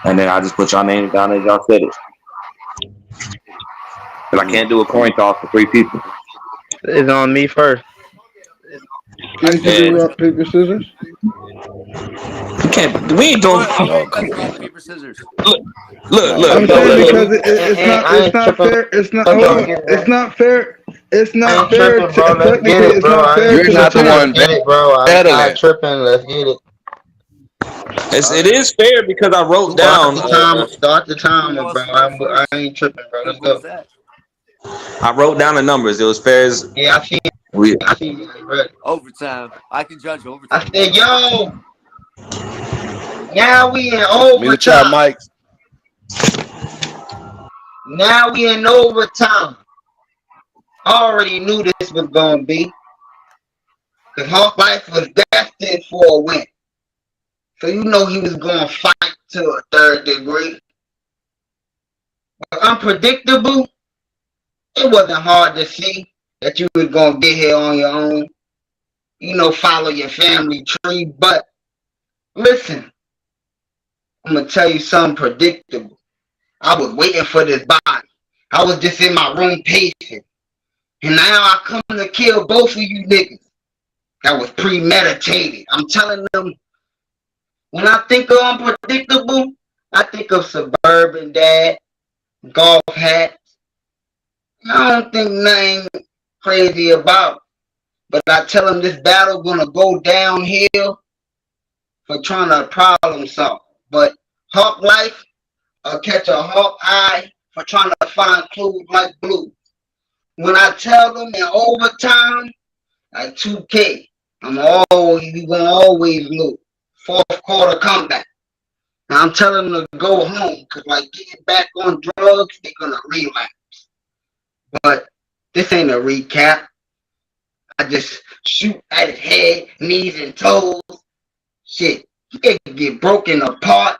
And then I just put y'all names down as y'all said it. But I can't do a coin toss for 3 people. It's on me first. Can't you do rock, paper, scissors? You can't. We ain't doing. Rock, paper, scissors. Look. I'm saying because it's not fair. It's not. Hold on. It's not fair. It's not fair. Technically, it's not fair. You're not the one I'm not tripping. Let's get it. It is fair because I wrote down. Start the timer, bro. I ain't tripping, bro. Let's go. I wrote down the numbers. It was fair as. Yeah, I see. I see. Overtime. I can judge overtime. I said, yo. Now we in overtime. Mike. Now we in overtime. I already knew this was gonna be. Because Hawklife was destined for a win. So you know he was gonna fight to a 3rd degree. But Unpredictable It wasn't hard to see that you were gonna get here on your own. Follow your family tree. But listen, I'm gonna tell you something predictable. I was waiting for this body. I was just in my room pacing. And now I come to kill both of you niggas. That was premeditated. I'm telling them, when I think of unpredictable, I think of suburban dad, golf hat. I don't think nothing crazy about it. But I tell them this battle gonna go downhill for trying to problem solve. But Hawklyfe catch a hawk eye for trying to find clues like blue. When I tell them in overtime, like 2K, we gonna always lose. Fourth quarter comeback. Now I'm telling them to go home because like getting back on drugs, they're gonna relapse. But this ain't a recap. I just shoot at his head, knees and toes. Shit, he could get broken apart.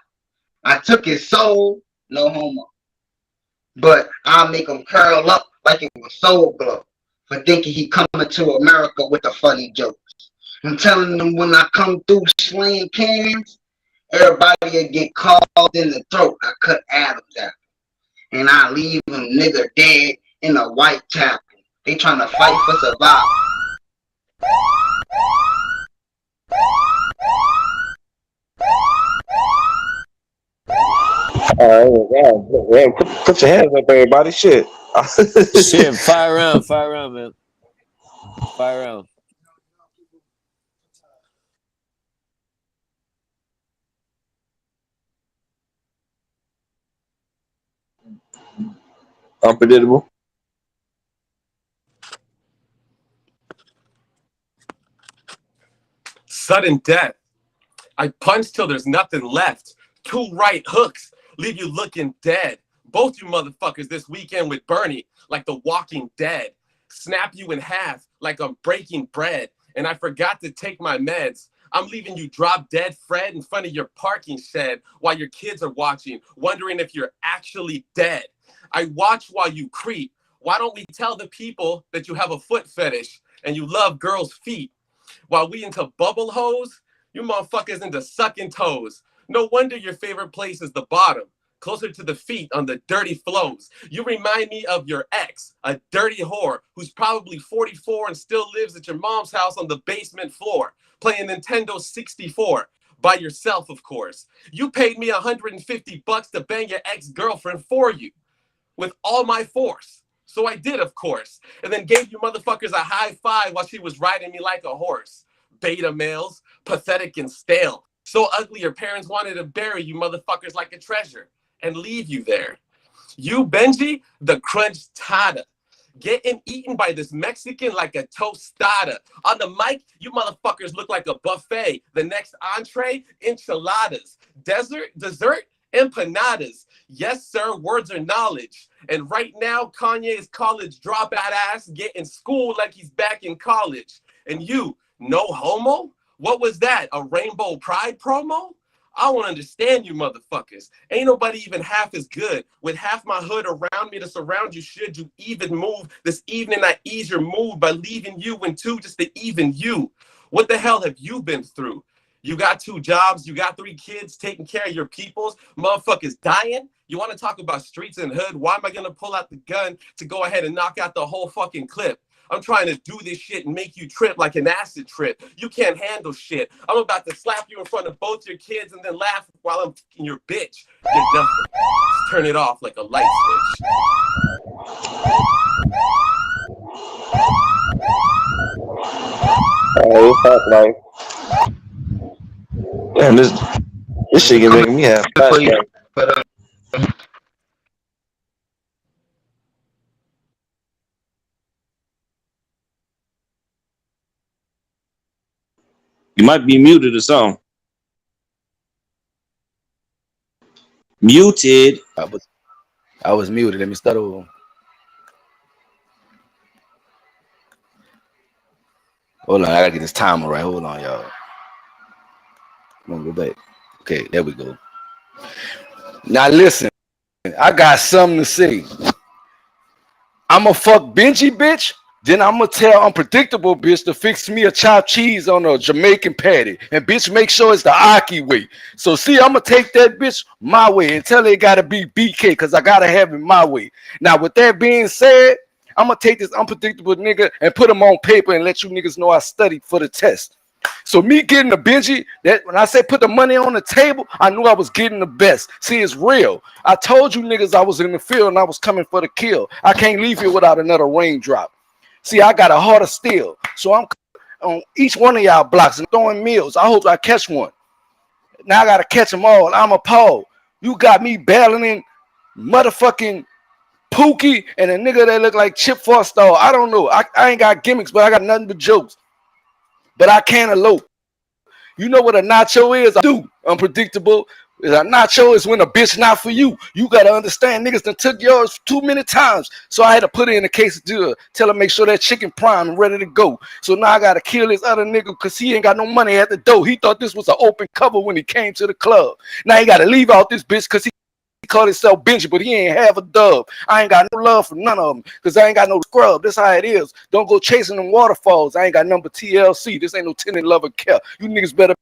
I took his soul, no homo. But I'll make him curl up like it was Soul Glow for thinking he coming to America with a funny joke. I'm telling them when I come through slaying cans, everybody will get called in the throat. I cut Adams out. And I leave him nigga dead in a white chapel. They trying to fight for survival. Man, put your hands up, everybody. Shit. Shit, fire around, man. Fire around. Unpredictable. Sudden death. I punch till there's nothing left. 2 right hooks leave you looking dead. Both you motherfuckers this weekend with Bernie like the Walking Dead. Snap you in half like I'm breaking bread. And I forgot to take my meds. I'm leaving you drop dead Fred in front of your parking shed while your kids are watching, wondering if you're actually dead. I watch while you creep. Why don't we tell the people that you have a foot fetish and you love girls' feet? While we into bubble hose, you motherfuckers into sucking toes. No wonder your favorite place is the bottom, closer to the feet on the dirty flows. You remind me of your ex, a dirty whore who's probably 44 and still lives at your mom's house on the basement floor, playing Nintendo 64. By yourself, of course. You paid me $150 to bang your ex-girlfriend for you, with all my force. So I did, of course, and then gave you motherfuckers a high five while she was riding me like a horse. Beta males, pathetic and stale. So ugly your parents wanted to bury you motherfuckers like a treasure and leave you there. You, Benji, the crunch tada. Getting eaten by this Mexican like a tostada. On the mic, you motherfuckers look like a buffet. The next entree, enchiladas. Dessert, empanadas. Yes, sir, words are knowledge. And right now, Kanye's college dropout ass getting schooled like he's back in college. And you, no homo? What was that, a Rainbow Pride promo? I don't understand you motherfuckers. Ain't nobody even half as good. With half my hood around me to surround you, should you even move? This evening I ease your mood by leaving you in two just to even you. What the hell have you been through? You got 2 jobs, you got 3 kids, taking care of your peoples, motherfuckers dying? You want to talk about streets and hood? Why am I going to pull out the gun to go ahead and knock out the whole fucking clip? I'm trying to do this shit and make you trip like an acid trip. You can't handle shit. I'm about to slap you in front of both your kids and then laugh while I'm fucking your bitch. You're nothing. Just turn it off like a light switch. Oh, fuck, like. Damn, this shit can make me have flashbacks. You might be muted or something. Muted. I was muted. Let me start over. Hold on, I gotta get this timer right. Hold on, y'all. I'm gonna go back. Okay, there we go. Now listen, I got something to say. I'ma fuck Benji, bitch. Then I'ma tell Unpredictable, bitch, to fix me a chopped cheese on a Jamaican patty. And bitch, make sure it's the Aki way. So see, I'ma take that bitch my way and tell her it gotta be BK, because I gotta have it my way. Now, with that being said, I'ma take this Unpredictable nigga and put him on paper and let you niggas know I studied for the test. So me getting the Benji, that when I say put the money on the table, I knew I was getting the best. See, it's real. I told you niggas I was in the field and I was coming for the kill. I can't leave here without another raindrop. See, I got a heart of steel. So I'm on each one of y'all blocks and throwing meals. I hope I catch one. Now I gotta catch them all. I'm appalled. You got me battling motherfucking Pookie and a nigga that look like Chip Forstall. I don't know. I ain't got gimmicks, but I got nothing but jokes. But I can't elope. You know what a nacho is? I do. Unpredictable. A nacho is when a bitch not for you. You gotta understand niggas done took yours too many times. So I had to put it in a quesadilla, tell her make sure that chicken prime and ready to go. So now I gotta kill this other nigga because he ain't got no money at the door. He thought this was an open cover when he came to the club. Now he gotta leave out this bitch because he called himself Benji, but he ain't have a dub. I ain't got no love for none of them because I ain't got no scrub. This how it is. Don't go chasing them waterfalls. I ain't got number TLC. This ain't no tenant lover care. You niggas better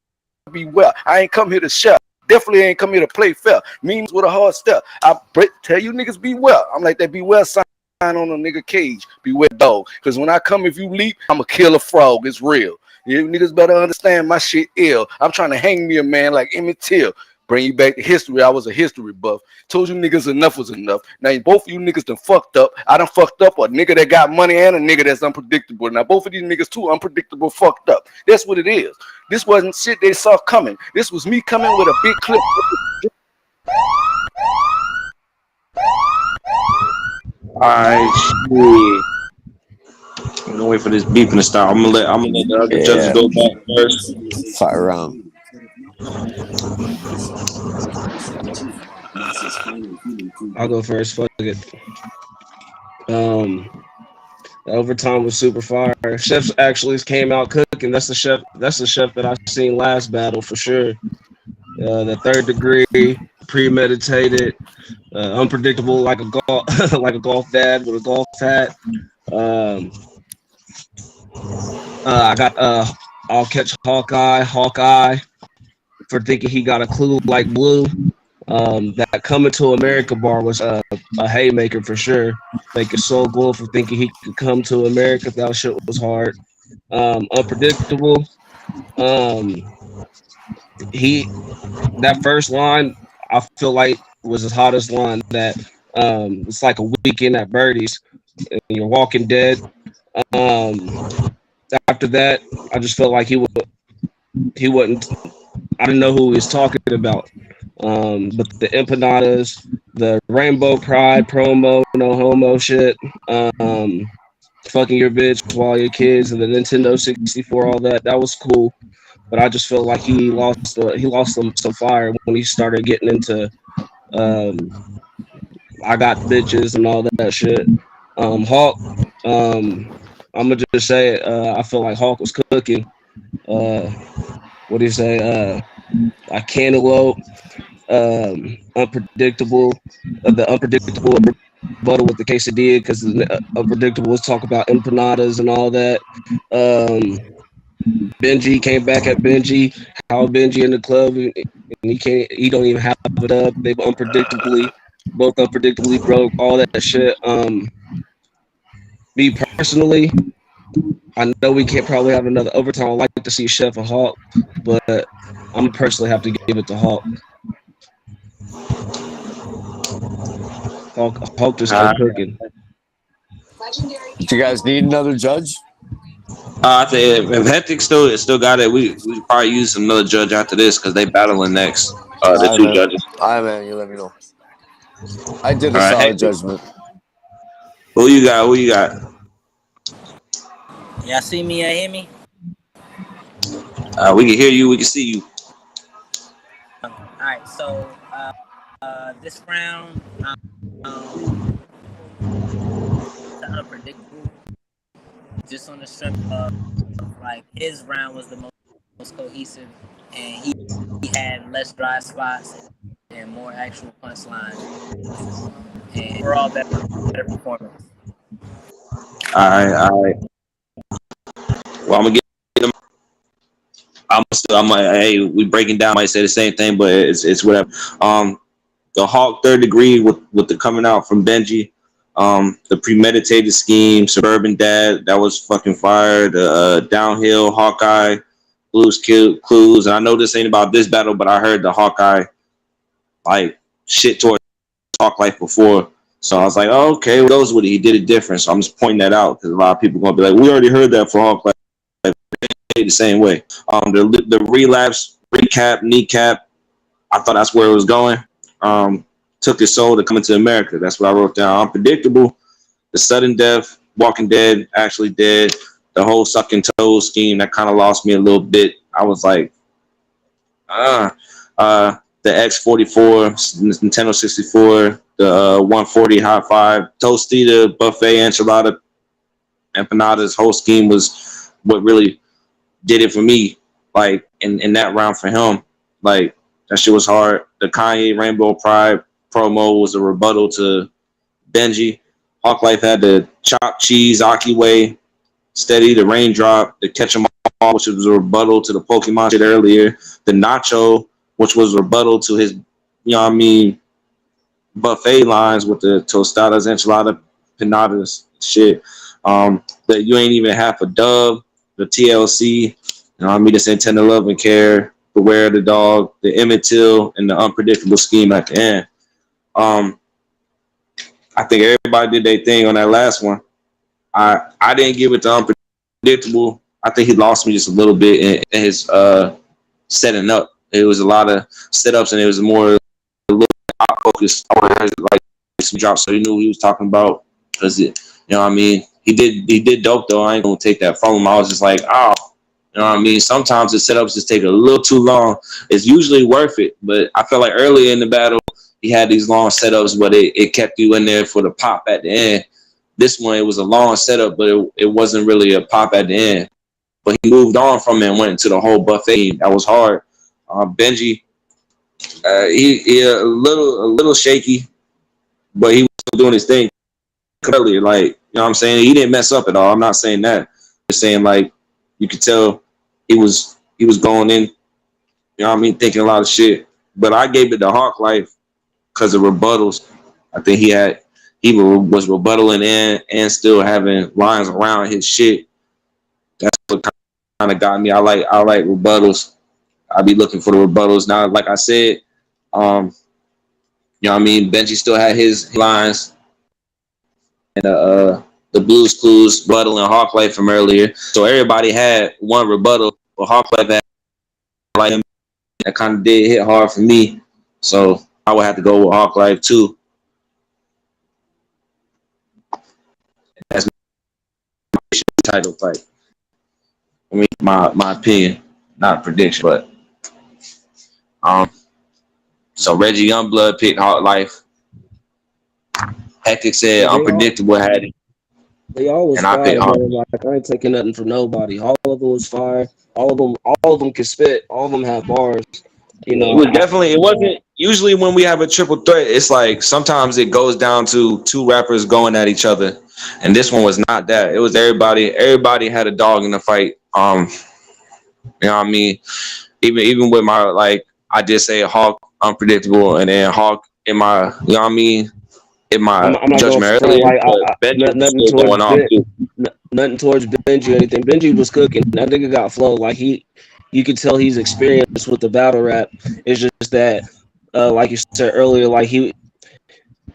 be well. I ain't come here to share. Definitely ain't come here to play fair. Means with a hard step. I tell you niggas be well. I'm like that be well sign on a nigga cage. Beware dog. Because when I come, if you leap, I'ma kill a frog. It's real. You niggas better understand my shit ill. I'm trying to hang me a man like Emmett Till. Bring you back to history. I was a history buff. Told you niggas enough was enough. Now both of you niggas done fucked up. I done fucked up a nigga that got money and a nigga that's unpredictable. Now both of these niggas too unpredictable fucked up. That's what it is. This wasn't shit they saw coming. This was me coming with a big clip. Alright, shit. I'm gonna wait for this beeping to start. I'm gonna let the other judges go back first. Fire round. I'll go first. Fuck it. The overtime was super fire. Chefs actually came out cooking. That's the chef. That's the chef that I seen last battle for sure. The third degree, premeditated, unpredictable, like a golf, like a golf dad with a golf hat. I got I'll catch Hawkeye for thinking he got a clue like Blue. That Coming to America bar was a haymaker for sure. Making Soul Glow for thinking he could come to America. That shit was hard. Unpredictable. That first line I feel like was his hottest line. That it's like a weekend at Birdie's and you're Walking Dead. After that, I just felt like he wasn't. I didn't know who he was talking about. But the empanadas, the Rainbow Pride promo, no homo shit, fucking your bitch while your kids, and the Nintendo 64, all that was cool. But I just felt like he lost some fire when he started getting into I got bitches and all that shit. Hawk, I'm gonna just say I feel like Hawk was cooking. What do you say? I cantaloupe. Unpredictable, the unpredictable rebuttal with the quesadilla because the unpredictable was talk about empanadas and all that. Benji came back at Benji, how Benji in the club and he don't even have it up. They both unpredictably broke all that shit. Me personally, I know we can't probably have another overtime. I'd like to see Chef and Hawk, but I'm personally have to give it to Hawk. Hawk just kept cooking. Do you guys need another judge? I think if Hectic still got it, we probably use another judge after this because they battling next. The two judges. All right, man. You let me know. I did a All right, solid Hectic. judgment. Who you got? Y'all see me? Y'all hear me? We can hear you. We can see you. All right. So this round, it's unpredictable. Just on the strength of like his round was the most cohesive, and he had less dry spots and more actual punchlines, and overall better performance. All right. Well, I'm gonna get him. Hey, we breaking down. Might say the same thing, but it's whatever. The Hawk third degree with the coming out from Benji. The premeditated scheme, Suburban Dad, that was fucking fire. The downhill Hawkeye, Blues Clues. And I know this ain't about this battle, but I heard the Hawkeye like shit towards Hawklyfe before. So I was like, oh, okay, well, goes with it. He did it different. So I'm just pointing that out because a lot of people are gonna be like, we already heard that for Hawklyfe the same way. The relapse, recap, kneecap, I thought that's where it was going. Took his soul to come into America. That's what I wrote down. Unpredictable, the sudden death, Walking Dead, actually dead, the whole sucking toes scheme, that kind of lost me a little bit. I was like, the X44, Nintendo 64, the 140 high five, Tostita, buffet, enchilada, empanadas, whole scheme was what really did it for me, like in that round for him. Like that shit was hard. The Kanye Rainbow Pride promo was a rebuttal to Benji. Hawklyfe had the chopped cheese, Aki way, steady, the raindrop, the catch 'em all, which was a rebuttal to the Pokemon shit earlier. The nacho, which was a rebuttal to his, buffet lines with the tostadas, enchilada, pinatas, shit. That you ain't even half a dub. The TLC, this antenna love and care, beware of the dog, the Emmett Till, and the unpredictable scheme at the end. I think everybody did their thing on that last one. I didn't give it to unpredictable. I think he lost me just a little bit in his setting up. It was a lot of setups, and it was more a little focused like some drops, so he knew what he was talking about. Because he did dope though. I ain't gonna take that from him. I was just like, oh, sometimes the setups just take a little too long. It's usually worth it, but I felt like earlier in the battle he had these long setups, but it kept you in there for the pop at the end. This one, it was a long setup, but it wasn't really a pop at the end. But he moved on from it and went into the whole buffet. That was hard. Benji, he a little shaky, but he was still doing his thing earlier. Like, you know what I'm saying? He didn't mess up at all. I'm not saying that. I'm just saying, like, you could tell he was going in, thinking a lot of shit. But I gave it to Hawklyfe because of rebuttals. I think he was rebuttaling and still having lines around his shit. That's what kind of got me. I like rebuttals. I be looking for the rebuttals. Now, like I said, Benji still had his lines, and the Blues Clues rebuttal and Hawklyfe from earlier. So everybody had one rebuttal, but Hawklyfe had like him. That kind of did hit hard for me. So I would have to go with Hawklyfe too. That's my title fight. I mean, my opinion, not prediction, but so Reggie Youngblood picked Hawklyfe. Hectic said unpredictable had it. They all was fire, man. Like, I ain't taking nothing from nobody. All of them was fire. All of them can spit. All of them have bars. It wasn't usually when we have a triple threat, it's like sometimes it goes down to two rappers going at each other. And this one was not that. It was everybody had a dog in the fight. Even with my, like, I did say Hawk unpredictable, and then Hawk in my, in my judgment earlier. Nothing towards Benji or anything. Benji was cooking. That nigga got flow. Like, you could tell he's experienced with the battle rap. It's just that, like you said earlier, like he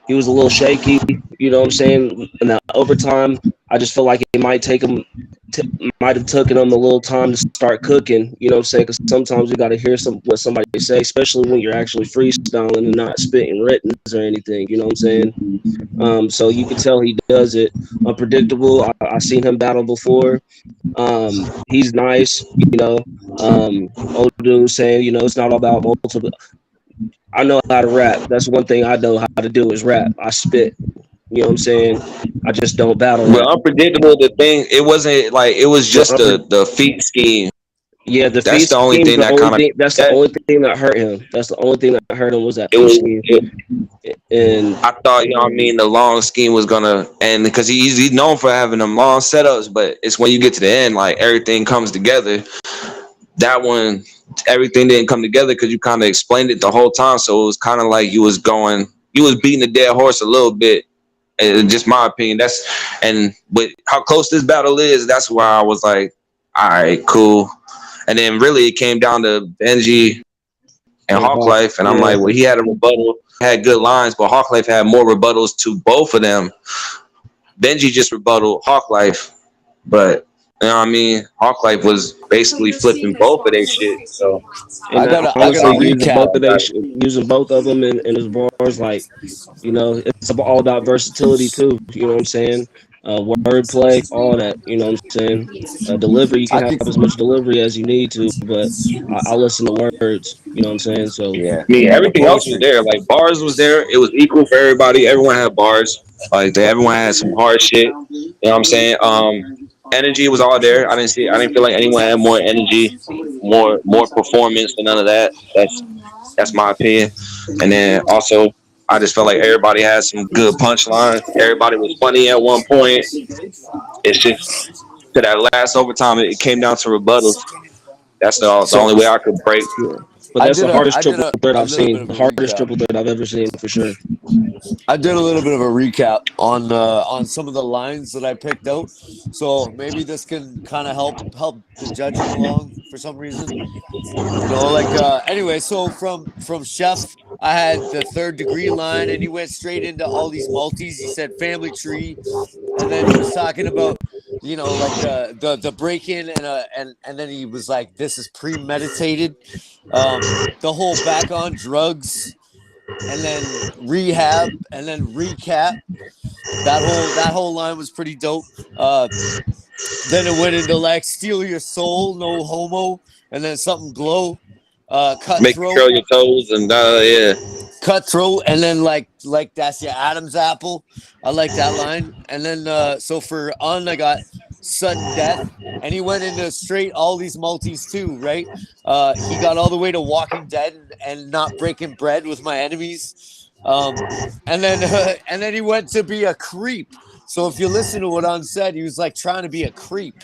was a little shaky. You know what I'm saying? In that overtime, I just feel like it might might have taken him a little time to start cooking. You know what I'm saying? Because sometimes you got to hear what somebody say, especially when you're actually freestyling and not spitting written or anything. You know what I'm saying? So you can tell he does it. Unpredictable. I seen him battle before. He's nice. Old dude saying, it's not all about multiple. I know how to rap. That's one thing I know how to do is rap. I spit. You know what I'm saying? I just don't battle. Well, unpredictable, the thing, it wasn't like, it was just the feet scheme. Yeah, the That's feed the only scheme's thing the that only kind of thing. That's the that only thing that hurt him. That's the only thing that hurt him was that it feed was. scheme. And I thought, you know what I mean, the long scheme was gonna end because he's known for having them long setups, but it's when you get to the end, like everything comes together. That one, everything didn't come together because you kind of explained it the whole time. So it was kind of like you was beating the dead horse a little bit. And just my opinion. And with how close this battle is, that's why I was like, all right, cool. And then really it came down to Benji and Hawklyfe, and I'm like, well, he had a rebuttal, had good lines, but Hawklyfe had more rebuttals to both of them. Benji just rebutted Hawklyfe, but you know what I mean? Hawklyfe was basically flipping both of their shit. So I gotta honestly, recap. using both of them in his bars, like, you know, it's all about versatility too. You know what I'm saying? Wordplay, all that. You know what I'm saying? Delivery, you can have as much delivery as you need to, but I listen to words. You know what I'm saying? So Yeah. I mean, The everything else was poetry. there. Like bars was there. It was equal for everybody. Everyone had bars. Like everyone had some hard shit. You know what I'm saying? Energy was all there. I didn't feel like anyone had more energy, more performance, and none of that. That's my opinion. And then also, I just felt like everybody had some good punchlines. Everybody was funny at one point. It's just to that last overtime, it came down to rebuttals. That's the only way I could break. yeah. But that's the hardest triple threat I've little bit seen. of The a hardest recap. triple threat I've ever seen for sure. I did a little bit of a recap on some of the lines that I picked out, so maybe this can kind of help the judging along for some reason. You know, like anyway. So from Chef, I had the third degree line, and he went straight into all these multis. He said family tree, and then he was talking about, you know, like the break in and then he was like, this is premeditated. The whole back on drugs, and then rehab, and then recap. That whole line was pretty dope. Then it went into like steal your soul, no homo, and then something glow, Make you cutthroat, curl your toes and yeah. cutthroat, and then like that's your Adam's apple. I like that line. And then so for I got sudden death, and he went into straight all these multis too, right? He got all the way to Walking Dead and not breaking bread with my enemies. And then he went to be a creep. So if you listen to what On said, he was like trying to be a creep,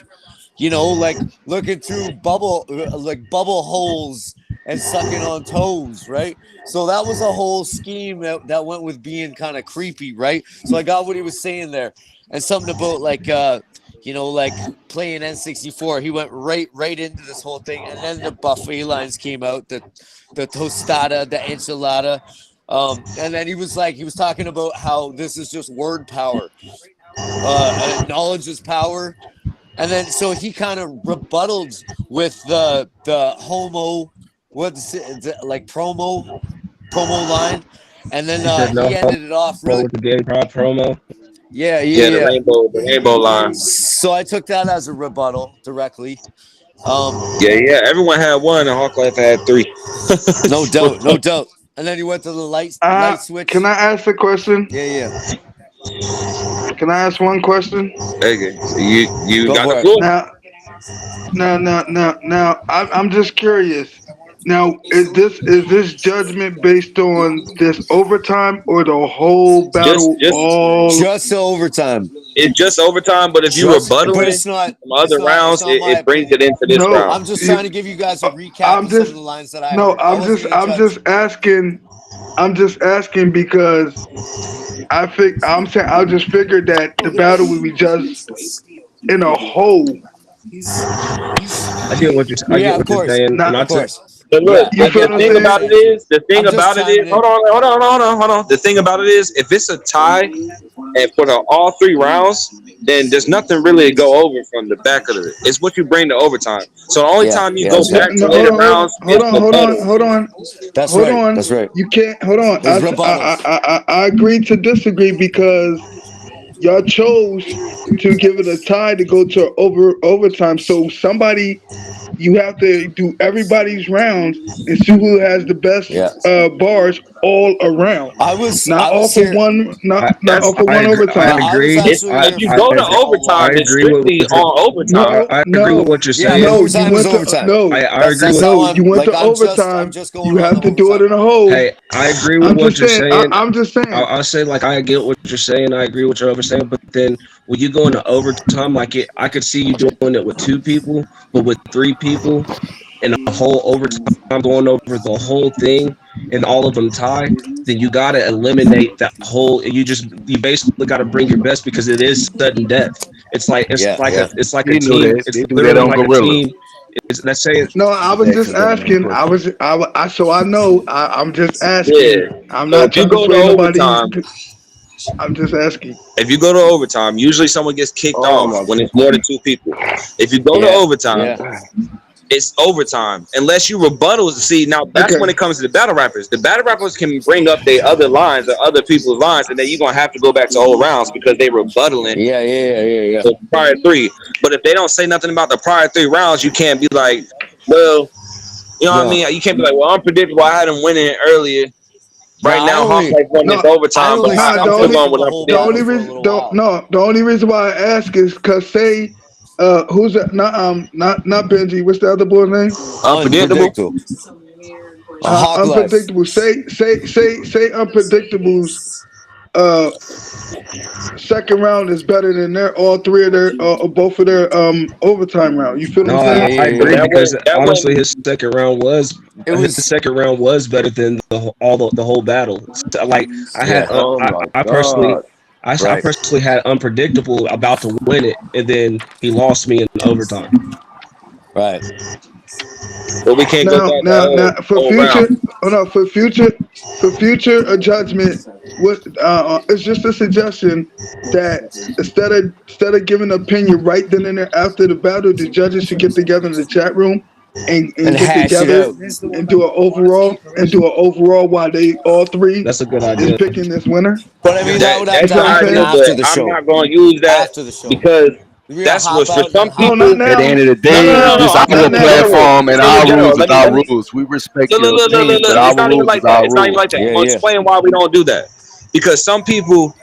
you know, like looking through bubble holes and sucking on toes, right? So that was a whole scheme that went with being kind of creepy, right? So I got what he was saying there, and something about like you know, like playing N64. He went right into this whole thing, and then the buffet lines came out, the tostada, the enchilada. And then he was talking about how this is just word power. Knowledge is power. And then so he kind of rebutted with the homo, what's it, like promo line. And then he ended it off really with the gay pride promo. Yeah. The rainbow line. So I took that as a rebuttal directly. Yeah. Everyone had one, and Hawklife had three. No doubt. And then he went to the light switch. Can I ask a question? Yeah. Can I ask one question? Okay, you got the floor. Now, I'm just curious. Now, is this judgment based on this overtime or the whole battle? Just the overtime. It's just overtime, but if you rebuttal it from other rounds, it brings it into this round. I'm just trying to give you guys a recap of some of the lines that I. No, I'm just asking. I'm just asking because I just figured that the battle would be judged in a whole. I get what you're saying. Yeah, of course. Of course. But look, the thing about it is, hold on. The thing about it is, if it's a tie and for all three rounds, then there's nothing really to go over from the back of it. It's what you bring to overtime. So the only time you go back to later rounds, hold on. That's right. You can't. Hold on. I agree to disagree because y'all chose to give it a tie to go to overtime. So somebody You have to do everybody's rounds and see who has the best Yeah. bars all around. I was Not off of here. one, not That's off of I one agree. I Now overtime. I was agree. actually if here you for go the to battle overtime, I line. it's agree with strictly what you're. on overtime. No, I agree with no, what you're Yeah, saying. no. You overtime is went to overtime. I That's agree that's with. how no. You I'm went like. to I'm overtime. just going You on have the to do it overtime in a round. hole. Hey, I agree with I'm what just you're saying. saying. I'm just saying. I'll say like I get what you're saying. I agree with what you're saying. But then when you go into overtime, like I could see you doing it with two people, but with three people in a whole overtime going over the whole thing and all of them tie, then you got to eliminate that whole. You basically got to bring your best because it is sudden death. Yeah, yeah. It's like a You know team. that It's they do that literally on like a Gorilla. team. It's let's say No, I Just was just asking dumb ass asking. question. So I know. I'm just Yeah. asking. I'm So not if you trying to go to sway nobody. overtime, I'm just asking. if you go to overtime, usually someone gets kicked Oh off my when it's more than two people. If you go to Yeah, overtime, yeah. it's overtime unless you rebuttal. See, now that's when Okay. it comes to the battle rappers. The battle rappers can bring up their other lines or other people's lines, and then you're gonna have to go back to old rounds because they rebuttaling Yeah. the prior three. But if they don't say nothing about the prior three rounds, you can't be like, well, you know what I No, mean? You can't be like, well, unpredictable. I had him winning earlier. no. Right now, Hawklife won this No, I overtime, but only nah. I'm stuck still with it going for with the whole The battle only unpredictable. for a reason, little while. no, the only reason why I ask is because say, who's that? Not Benji. What's the other boy's name? Unpredictable. Unpredictable. A hawk life. Unpredictable. Say Unpredictable's uh second round is better than their all three of their both of their overtime round. You feel what no, I'm Yeah, saying? I But agree that because went. honestly, it was. his second round was better than the whole battle. So, like I had, Yeah, Oh my I personally, god. I right, personally had unpredictable about to win it, and then he lost me in overtime. right. But we can't go Now, down that now, now, for whole future, round. oh no, for future judgment, what it's just a suggestion that instead of giving an opinion right then and there after the battle, the judges should get together in the chat room And and get hash it together out. and do an overall while they all three That's a good is idea. picking this winner. But I mean, that would have You That's to feel the what I'm happen idea, saying? but after the I'm show. not going to use that After the show. because We're gonna that's hop what's for out and then some No, hop not people. in. At the now, end of the No, not no, day, no, no, now, no. this I'm not our keeping it now. general. platform and It's only our general. rules is Let me, our let me. rules. We respect Look, your look, look, look, opinion, look, but look. our It's not even rules like is that. our It's not even rules. like that. I'm Yeah, going to yeah. explain why we don't do that. Because some people,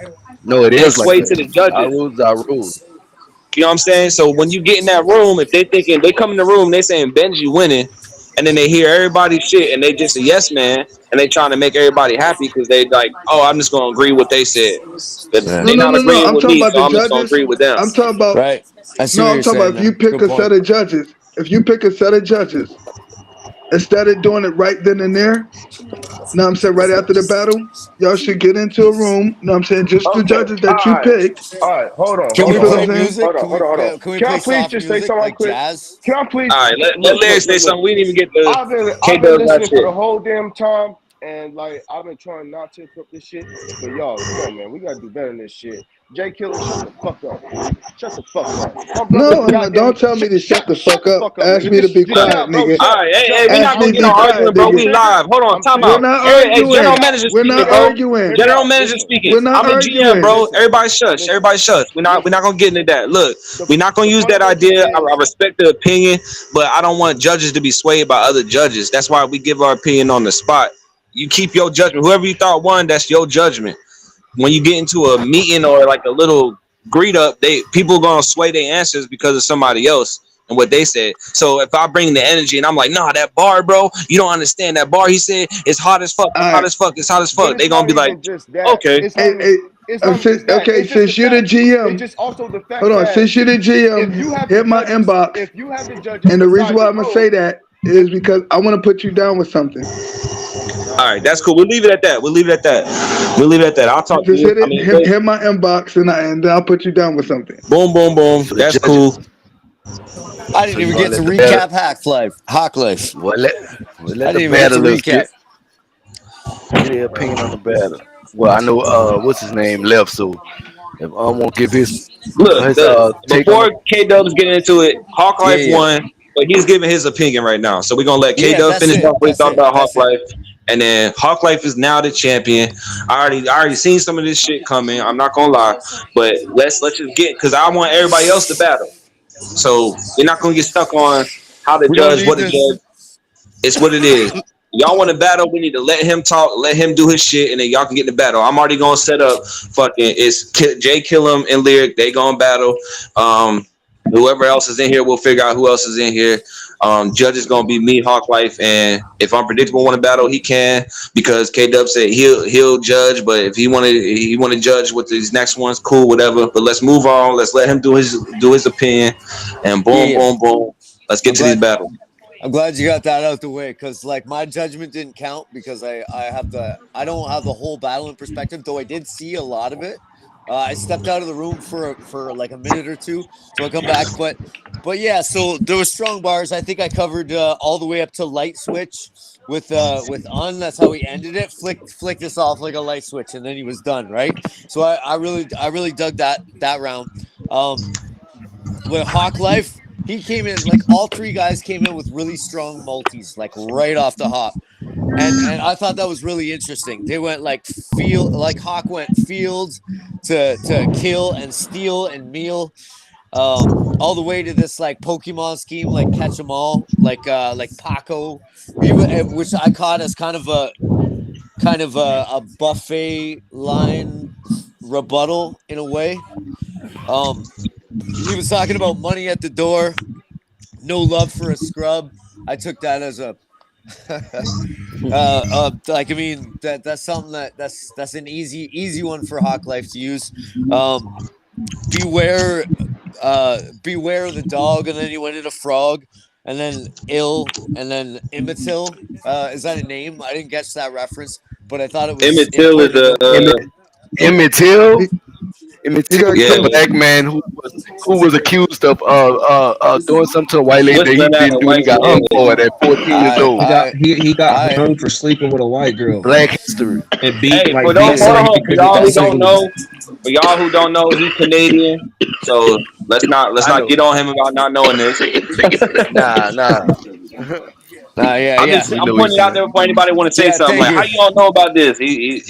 No, it they is like sway to that. the Our judges. rules is our rules. You know what I'm saying? So when you get in that room, if they thinking they come in the room, they saying Benji winning, and then they hear everybody's shit, and they just a yes man, and they trying to make everybody happy because they like, oh, I'm just gonna agree what they said. But Yeah. they not No. agreeing I'm with talking me, about so the I'm just gonna judges. agree with them. I'm talking about Right. I see no. what I'm you're talking saying about if you now. pick Good a point. set of judges. If you pick a set of judges instead of doing it right then and there. Know what I'm saying? Right after the battle, y'all should get into a room. Know what I'm saying? Just the Okay. judges that you picked. All right. Hold on. Can You Hold we on. feel Hold what play I'm on. saying? music? Hold on. Hold on. Hold on. Can we Can I play please soft just say music something like quick? jazz? Can I please All right, let look, Larry look, say look, look. something. We didn't even get the K I've been Dubs that listening for shit. the whole damn time, and like I've been trying not to interrupt this shit. But y'all, come on, man, we gotta do better than this shit. Jay Killer, shut the fuck up, dude. Shut the fuck up. My brother, No, goddamn, don't tell me to shut the shut fuck the up. fuck up, Ask nigga. me to be Just shut quiet, up, bro. nigga. Shut All up. right, hey, Shut hey, up. we Ask not me gonna to get be no quiet, argument, bro. I'm We nigga. serious. live. Hold on, I'm time We're out. serious. not Hey, general arguing. manager We're speaking, not bro. arguing. General Nah, manager listen, speaking. We're not I'm the GM, arguing. bro. listen, Everybody shush. listen, Everybody shush. We're not listen. gonna get into that. Look, The we're not gonna the use point that of this idea. I is respect the opinion, but I don't want judges to be swayed by other judges. That's why we give our opinion on the spot. You keep your judgment. Whoever you thought won, that's your judgment. When you get into a meeting or like a little greet up, people gonna sway their answers because of somebody else and what they said. So if I bring the energy and I'm like, nah, that bar, bro, you don't understand that bar. He said it's hot as fuck, All it's hot right. as fuck, it's hot as but fuck. it's They gonna not be like, even just that. okay, Hey, hey, It's not just that. okay, It's just the since you're the fact. It's GM, just also the hold fact on. that Since you're the if you GM, have the hit my judges, inbox. if you have the judges And the reason beside why the I'm gonna say road, that is because I want to put you down with something. all right, that's cool. We'll leave it at that. We'll leave it at that. We'll leave it at that. I'll talk to Just you. hit I it, mean, hit my inbox, and then I'll put you down with something. boom, boom, boom. For the That's judges. cool. I So didn't you even gonna get to let the battle recap Hawk Life. let I the didn't even get to battlers recap. get their opinion on the battle. Well, I know what's his name left, so if won't give Look, his take on the before K Dub's getting into it, Hawk Yeah, Life yeah. won, but he's giving his opinion right now. So we're gonna let K Yeah, Dub that's finish it. off what he That's thought it. about Hawk That's it. Life. And then Hawk Life is now the champion. I already seen some of this shit coming. I'm not gonna lie, but let's just get because I want everybody else to battle. So we're not gonna get stuck on. how to We don't judge, need what to this. judge. It's what it is. Y'all want to battle? We need to let him talk, let him do his shit, and then y'all can get in the battle. I'm already gonna set up. Fucking, it's Jay Killum and Lyric. They gonna battle. Whoever else is in here, we'll figure out who else is in here. Judge is gonna be me, Hawklyfe, and if Unpredictable want to battle, he can because K Dub said he'll judge. But if he want to judge with these next ones, cool, whatever. But let's move on. Let's let him do his opinion, and boom, Yeah. boom, boom. Let's get I'm to these glad. battles. I'm glad you got that out the way because like my judgment didn't count because I don't have the whole battle in perspective, though I did see a lot of it. I stepped out of the room for like a minute or two, so I come back. But yeah, so there was strong bars. I think I covered all the way up to light switch with Un. That's how he ended it. Flicked this off like a light switch, and then he was done. Right. So I really dug that round. With Hawklyfe, he came in like all three guys came in with really strong multis, like right off the hop. And I thought that was really interesting. They went like Hawk went fields to kill and steal and meal. All the way to this like Pokemon scheme, like catch 'em all, like Paco, which I caught as kind of a buffet line rebuttal in a way. He was talking about money at the door, no love for a scrub. I took that as a like I mean that's something that's an easy one for Hawklyfe to use. Beware beware of the dog, and then he went into frog, and then ill, and then Imitil. Is that a name? I didn't catch that reference, but I thought it was Emmett Till is important. Emmett Till. He Emmett Till got is the yeah. killed. black man who was accused of doing something to a white lady that What's he that at didn't a do, and he white got girl? hung for it at 14 years I old. I He got I hung for sleeping with a white girl Black history. and Hey, like for beat those hold listen. on, somebody hold on. For because he y'all who thought Listen. don't somebody was. know, he's Canadian. So let's I not know. get on him about not knowing this. Nah. Yeah, I'm yeah, just We I'm know pointing he's it out there for anybody want to say yeah. something Thank like how you, you don't know about this. He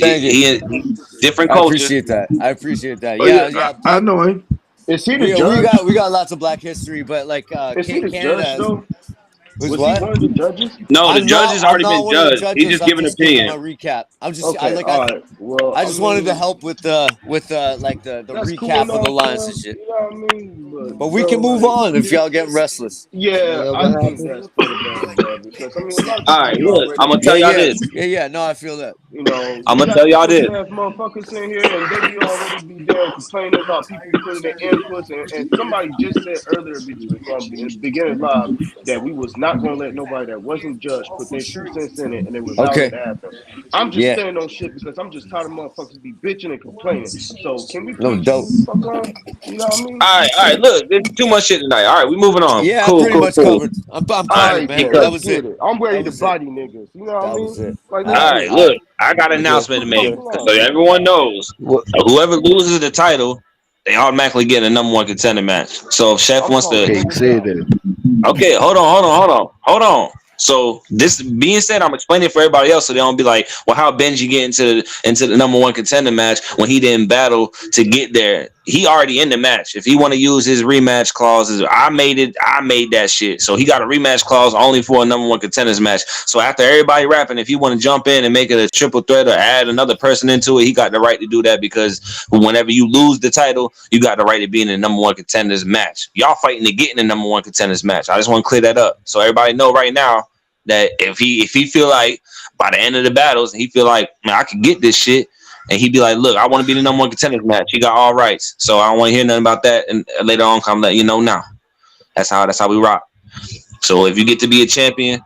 different I culture. appreciate that. I appreciate that. Oh yeah, Yeah. I know him. Is he the We judge? got lots of Black history, but like Is he the Canada judge has though? who's Was he what? one of the judges? No, the judge has I'm already not been one of the judged. He's judges. just I'm giving just giving opinion. a recap. Okay, all right. Well, I I just wanted to mean, help with like the that's cool recap and of the all, lines and fam. shit. You know what I mean? But But we bro, can move like, on if y'all getting restless. yeah, Yeah, I what think happened? that's for the better, bro. Because I mean, a lot of All people right, be look, I'm already, gonna tell y'all this. Yeah. No, I feel that. you know, I'm you gonna got tell these y'all pussy this. ass motherfuckers in here, and they be already be damn complaining about people putting their inputs. And somebody just said earlier beginning live that we was not gonna let nobody that wasn't judged put their 2 cents in it, and they would allow it Okay. to happen. I'm just Yeah. standing on shit because I'm just tired of motherfuckers be bitching and complaining. So can we No, please just dope. move the fuck on? You know what I mean? All right, look, there's too much shit tonight. All right, we moving on. Yeah, I Cool, pretty cool, much cool. covered. I'm All All right, covered, right, man. then because That let's was get it. it. I'm That ready to was it. body niggas. You know what I That was mean? it. Like, All let's all right. get right, it. All right. look, I got an Okay. announcement to Move the make fuck so along, that man. everyone knows. What? Whoever loses the title, they automatically get a number one contender match. So if Chef I'm wants to, calling Okay, no you said foul. that. okay, hold on. So this being said, I'm explaining it for everybody else so they don't be like, well, how Benji get into the number one contender match when he didn't battle to get there? He already in the match. If he want to use his rematch clauses, I made that shit. So he got a rematch clause only for a number one contenders match. So after everybody rapping, if he want to jump in and make it a triple threat or add another person into it, he got the right to do that because whenever you lose the title, you got the right to be in the number one contenders match. Y'all fighting to get in the number one contenders match. I just want to clear that up so everybody know right now that if he feel like by the end of the battles he feel like, man, I can get this shit, and he be like, look, I want to be the number one contenders match. He got all rights, so I don't want to hear nothing about that. And later on, come let you know now. That's how we rock. So if you get to be a champion,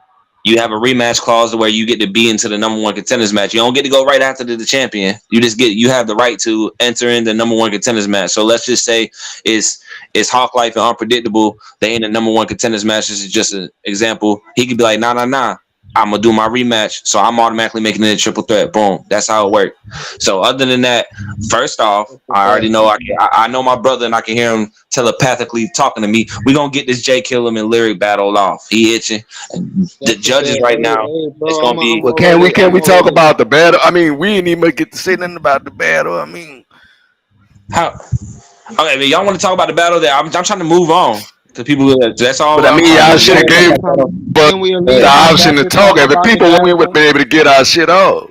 you have a rematch clause where you get to be into the number one contenders match. You don't get to go right after the champion. You have the right to enter in the number one contenders match. So let's just say it's Hawklyfe and Unpredictable. They in the number one contenders match. This is just an example. He could be like, nah. I'm gonna do my rematch, so I'm automatically making it a triple threat. Boom. That's how it works. So other than that, first off, I already know I know my brother, and I can hear him telepathically talking to me. We gonna get this J Killam and Lyric battle off. He itching. The judges right now, it's gonna be. Well, can we talk about the battle? I mean, we didn't even get to say nothing about the battle. I mean, How? Okay, but y'all want to talk about the battle? There, I'm trying to move on. Cause people, that's all But I I'm mean, trying y'all to should have do. gave us Can we at the least come option back to and talk. talk As the about the people, we would battle? be able to get our shit off. All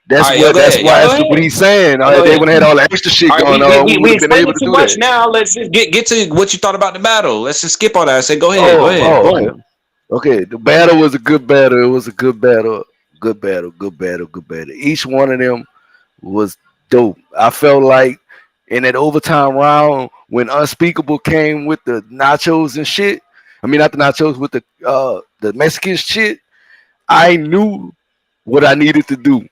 That's right, y'all what. go That's ahead. why. Y'all go That's what ahead. he's saying. Y'all go They ahead. would have had all the extra shit All right, going on. We would we have been explained able it to too do much. that. Now let's just get to what you thought about the battle. Let's just skip all that. I said, go ahead, go Oh, ahead, oh, boom. okay. Okay, the battle was a good battle. It was a good battle. Good battle. Good battle. Good battle. Each one of them was dope. I felt like in that overtime round when Unspeakable came with the nachos and shit. I mean, not the nachos with the Mexican shit. I knew what I needed to do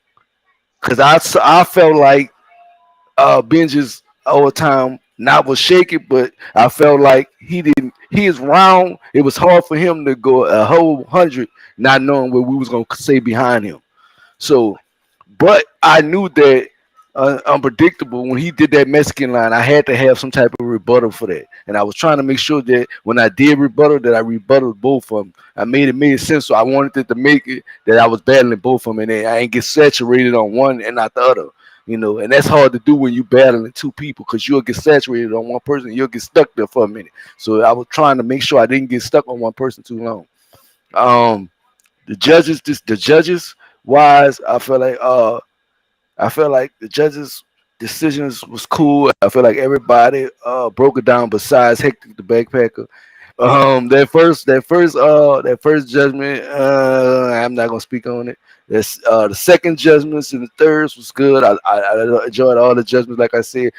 because I felt like Benji's overtime not was shaking, but I felt like he didn't. He is round. It was hard for him to go a whole 100, not knowing what we was gonna say behind him. So but I knew that unpredictable when he did that Mexican line, I had to have some type of rebuttal for that, and I was trying to make sure that when I did rebuttal, that I rebutted both of them. I made sense, so I wanted it to make it that I was battling both of them, and I ain't get saturated on one and not the other. You know, and that's hard to do when you battling two people because you'll get saturated on one person, you'll get stuck there for a minute. So I was trying to make sure I didn't get stuck on one person too long. Um, the judges wise, I feel like the judges' decisions was cool. I feel like everybody broke it down besides Hector the backpacker. That first judgment, I'm not gonna speak on it. That's the second judgments and the thirds was good. I enjoyed all the judgments. Like I said,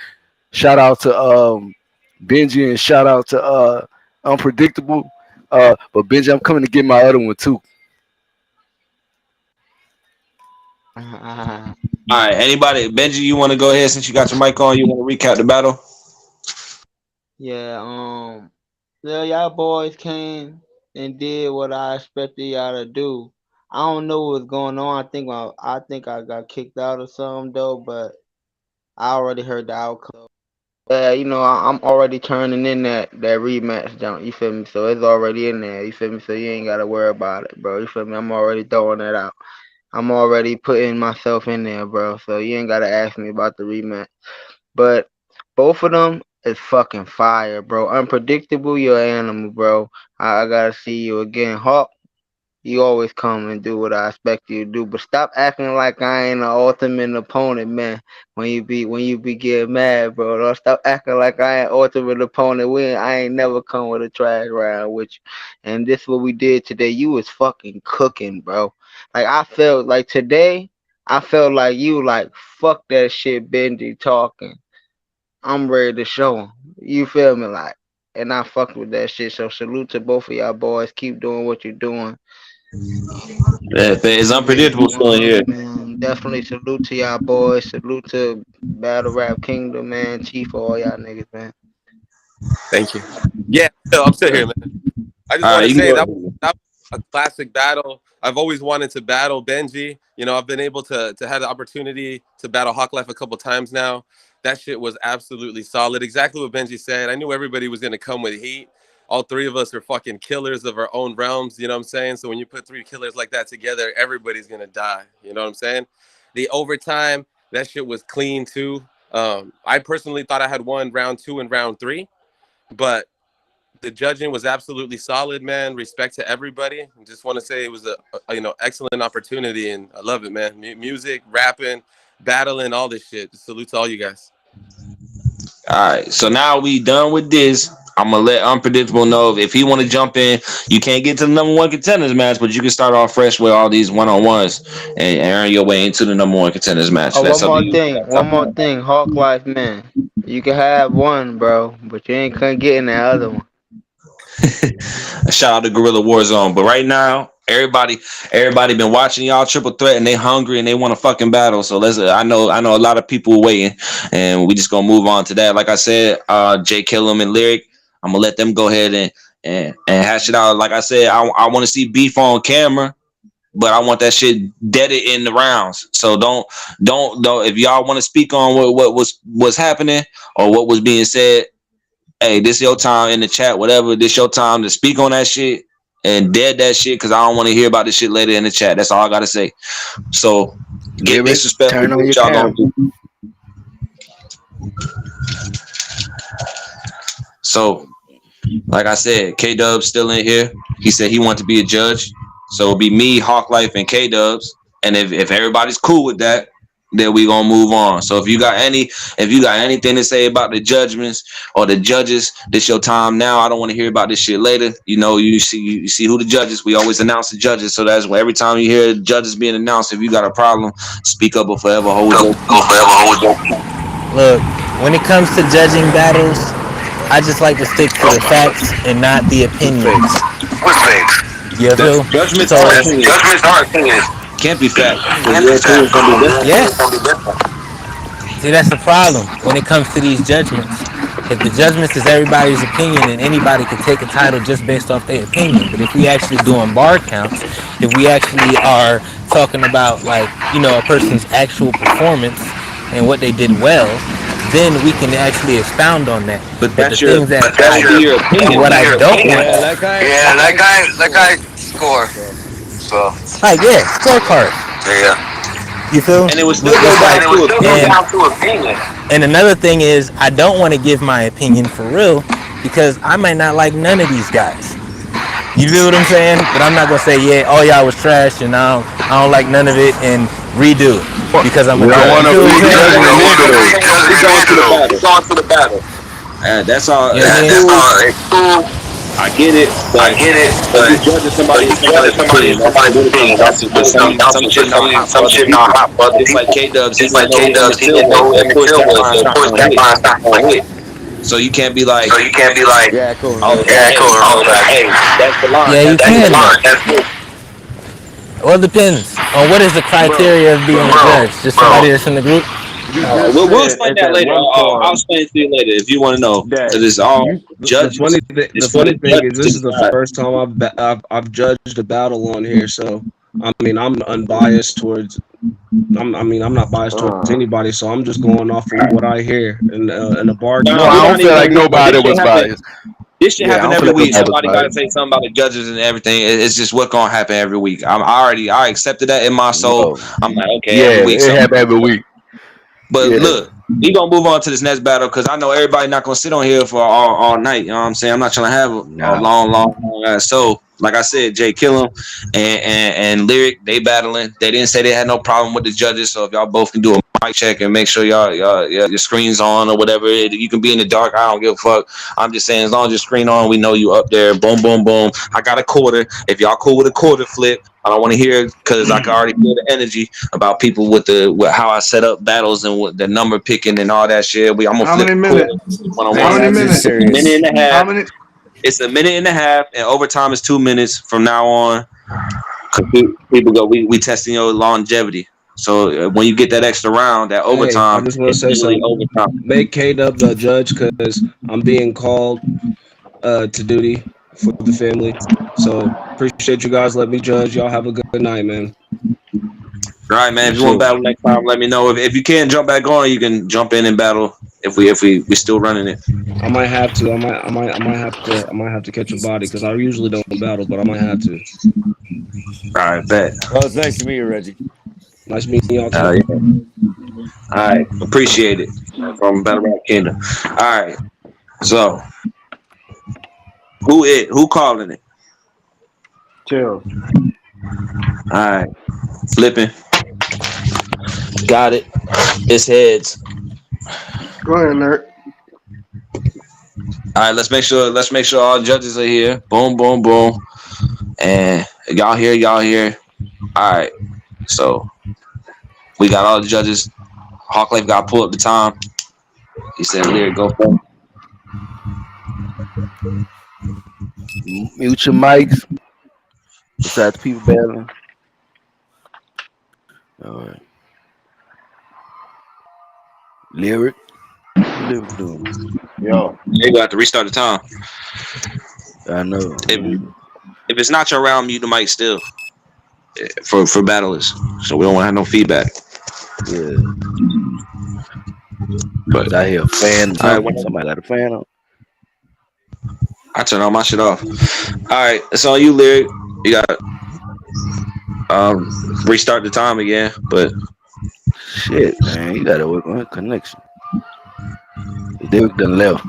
shout out to Benji and shout out to Unpredictable. But Benji, I'm coming to get my other one too. All right, anybody, Benji, you want to go ahead since you got your mic on? You want to recap the battle? Yeah, yeah, y'all boys came and did what I expected y'all to do. I don't know what's going on. I think I got kicked out or something though, but I already heard the outcome. Yeah, I'm already turning in that rematch jump. You feel me? So it's already in there. You feel me? So you ain't gotta worry about it, bro. You feel me? I'm already throwing that out. I'm already putting myself in there, bro. So you ain't gotta ask me about the rematch. But both of them is fucking fire, bro. Unpredictable, you're an animal, bro. I gotta see you again. Hawk, you always come and do what I expect you to do. But stop acting like I ain't an ultimate opponent, man. When you be getting mad, bro. Don't stop acting like I ain't ultimate opponent. I ain't never come with a trash round with you. And this what we did today. You was fucking cooking, bro. Like I felt like today, I felt like you like fuck that shit, Benji talking. I'm ready to show 'em. You feel me, like, and I fucked with that shit. So salute to both of y'all boys. Keep doing what you're doing. It's Yeah, unpredictable still in here. man. Definitely salute to y'all boys. Salute to Battle Rap Kingdom, man. Chief, all y'all niggas, man. Thank you. Yeah, I'm still here, man. I just All want right, to you can say that go. that was a classic battle. I've always wanted to battle Benji. I've been able to have the opportunity to battle Hawklife a couple times now. That shit was absolutely solid. Exactly what Benji said. I knew everybody was gonna come with heat. All three of us are fucking killers of our own realms. You know what I'm saying? So when you put three killers like that together, everybody's gonna die. You know what I'm saying? The overtime, that shit was clean too. I personally thought I had won round 2 and round 3, but the judging was absolutely solid, man. Respect to everybody. I just want to say it was a excellent opportunity, and I love it, man. Music, rapping, battling, all this shit. Just salute to all you guys. All right, so now we done with this. I'm gonna let Unpredictable know if he want to jump in. You can't get to the number one contenders match, but you can start off fresh with all these one-on-ones and earn your way into the number one contenders match. Oh, That's one up to more you. thing. One more thing. Hawk Life, man. You can have one, bro, but you ain't couldn't get in that other one. Shout out to Gorilla Warzone. But right now, everybody been watching y'all Triple Threat, and they hungry and they want to fucking battle. So let's. I know a lot of people waiting, and we just gonna move on to that. Like I said, Jay Killum and Lyric. I'm gonna let them go ahead and hash it out. Like I said, I want to see beef on camera. But I want that shit deaded in the rounds. So don't. If y'all want to speak on what's happening or what was being said, hey, this your time in the chat, whatever. This your time to speak on that shit and dead that shit because I don't want to hear about this shit later in the chat. That's all I gotta say. So get Lyric, disrespectful. turn Do on what your y'all gonna camera. do. So Like I said, K Dub's still in here. He said he wanted to be a judge. So it'll be me, Hawklyfe, and K Dubs. And if everybody's cool with that, then we gonna move on. So if you got anything to say about the judgments or the judges, this your time now. I don't want to hear about this shit later. You know, you see who the judges. We always announce the judges. So that's why every time you hear judges being announced, if you got a problem, speak up or forever hold your Look, when it comes to judging battles, I just like to stick to the facts and not the opinions. You feel? Judgments So, are opinions. Can't be fact. Your opinion's gonna be different. yes. See, that's the problem when it comes to these judgments. If the judgments is everybody's opinion and anybody can take a title just based off their opinion, but if we actually doing bar counts, if we actually are talking about like, you know, a person's actual performance and what they did well, then we can actually expound on that. But the that's your things that your opinion. what I don't want. Yeah, that guy score. So Like, yeah, scorecard. yeah. You feel? And it was still go down to opinion. And another thing is, I don't want to give my opinion for real because I might not like none of these guys. You feel what I'm saying? But I'm not gonna say, yeah, all y'all was trash and I don't like none of it and redo it because I'm a judge. want to You feel what I'm saying? It's on to the battle. That's all. You know what I mean? It's cool. I get it, but you judging somebody's opinion. That's some shit not hot for other people. It's like K Dubs. He didn't know who in the field was. Of course, that line's not gonna hit. So you can't be like, Yeah, cool. Hey, that's the line. Yeah, you can. That's it. Well, it depends on what is the criteria of being a judge. Just somebody that's in the group. We'll explain that later. I'll explain it to you later if you want to know. Because it's all judges. The funny thing is, this is the first time I've judged a battle on here. So I mean, I'm unbiased towards. I'm not biased towards anybody. So I'm just going off of what I hear in the bar. No, I don't feel like nobody was biased. This shit happen every week. Somebody got to say something about the judges and everything. It's just what's gonna happen every week. I accepted that in my soul. I'm like, okay, every week. It happen every week. But look, we gonna move on to this next battle because I know everybody not gonna sit on here for all night. You know what I'm saying? I'm not trying to have a long. So, like I said, Jay Killum and Lyric, they battling. They didn't say they had no problem with the judges. So if y'all both can do a mic check and make sure y'all your screen's on or whatever, you can be in the dark. I don't give a fuck. I'm just saying, as long as your screen on, we know you up there. Boom, boom, boom. I got a quarter. If y'all cool with a quarter flip, I don't want to hear it because I can already feel the energy about people with how I set up battles and with the number picking and all that shit. I'm gonna How flip many minutes? How many minutes? A minute and a half. How many? It's a minute and a half, and overtime is 2 minutes from now on. People go, we testing your longevity. So when you get that extra round, that overtime, I just want to say something. Overtime. Make K-Dub the judge because I'm being called to duty for the family. So appreciate you guys. Let me judge. Y'all have a good night, man. All right, man. If you want to battle next time, let me know. If you can't jump back on, you can jump in and battle. If we still running it, I might have to. I might have to catch a body because I usually don't battle, but I might have to. All right, bet. Well, it's nice to meet you, Reggie. Nice meeting y'all too. Yeah. All right, appreciate it from Battle Rap Kingdom. All right, so who calling it? Chill. All right, flipping. Got it. It's heads. Go ahead, Larry. All right, let's make sure all judges are here. Boom, boom, boom. And y'all here. All right. So we got all the judges. Hawklyfe got to pull up the time. He said, Lyric, go for it. Mute your mics. Besides people battling. All right. Lyric. Yo. You got to restart the time. I know. If it's not your round, mute the mic still. For battlers. So we don't want to have no feedback. Yeah. But I hear a fan. Right, somebody got a fan on. I turn all my shit off. All right, it's on you, Lyric. You got restart the time again, but shit, man, you gotta work on the connection. Lyric done left.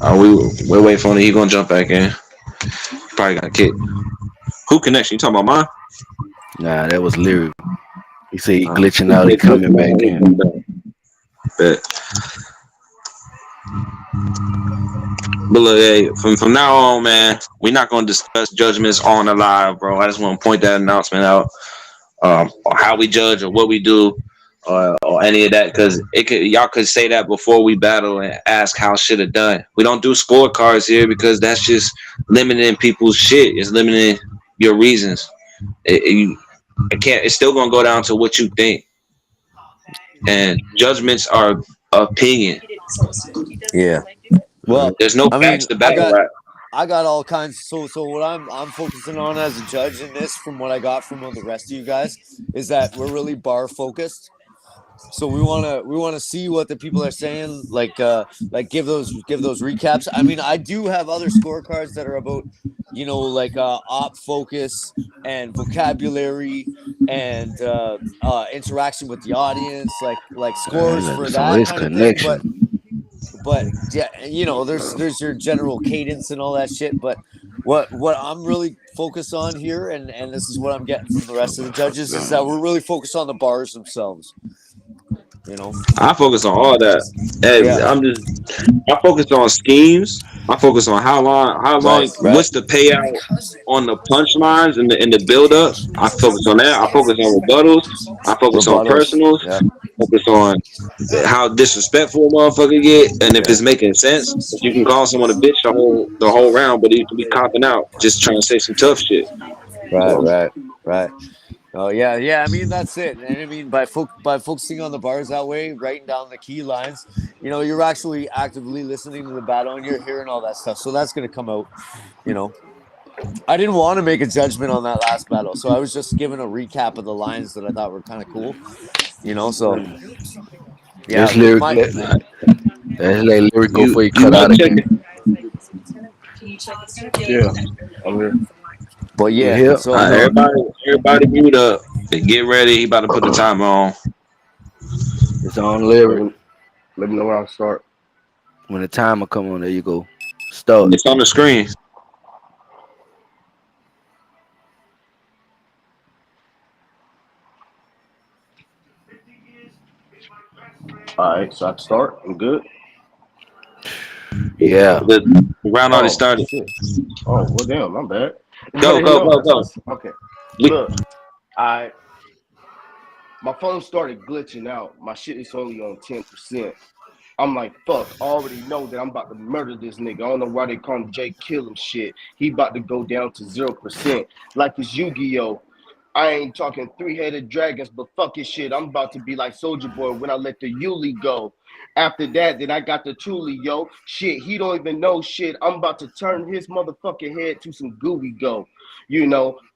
We're waiting for him. He gonna jump back in. Probably got kicked. Who connection? You talking about mine? Nah, that was Lyric. He said he glitching out. He coming back in. Bet. But look, hey, from now on, man, we're not gonna discuss judgments on the live, bro. I just want to point that announcement out, or how we judge or what we do, or any of that, because y'all could say that before we battle and ask how should have done. We don't do scorecards here because that's just limiting people's shit. It's limiting your reasons. It's still gonna go down to what you think, and judgments are opinion. Yeah. Well, There's no I mean, facts to battle rap. I got all kinds. So what I'm focusing on as a judge in this, from what I got from the rest of you guys, is that we're really bar focused. So we wanna see what the people are saying, like give those recaps. I mean, I do have other scorecards that are about, like op focus and vocabulary and interaction with the audience, like scores for So that his kind of thing. But connection. yeah, there's your general cadence and all that shit. But what I'm really focused on here, and this is what I'm getting from the rest of the judges, is that we're really focused on the bars themselves. I focus on all that. Hey, Yeah. I focus on schemes. I focus on how long, Right. what's the payout on the punchlines and the build up. I focus on that. I focus on rebuttals. I focus on personals. Yeah. Focus on how disrespectful a motherfucker get, and if it's making sense. If you can call someone a bitch the whole round, but you can be copping out just trying to say some tough shit. Right. Oh yeah. I mean, that's it. And I mean, by focusing on the bars that way, writing down the key lines, you're actually actively listening to the battle and you're hearing all that stuff. So that's gonna come out. I didn't want to make a judgment on that last battle, so I was just giving a recap of the lines that I thought were kind of cool. So yeah, Let's let Lyric go before he cut out again. Yeah, I'm here. But yeah, You here? so everybody mute up. Get ready. He about to put the timer on. It's on Lyric. Let me know when I start. When the timer come on, there you go. Start. It's on the screen. All right, so I can start. I'm good. Yeah. The round already started. Shit. Oh, well, damn, I'm bad. Go. Okay. Look, my phone started glitching out. My shit is only on 10%. I'm like, fuck, I already know that I'm about to murder this nigga. I don't know why they call him Jay Kill him shit. He about to go down to 0%. Like it's Yu-Gi-Oh! I ain't talking three-headed dragons, but fuck his shit. I'm about to be like Soldier Boy when I let the Yuli go. After that, then I got the Thule, yo. Shit, he don't even know shit. I'm about to turn his motherfucking head to some gooey go.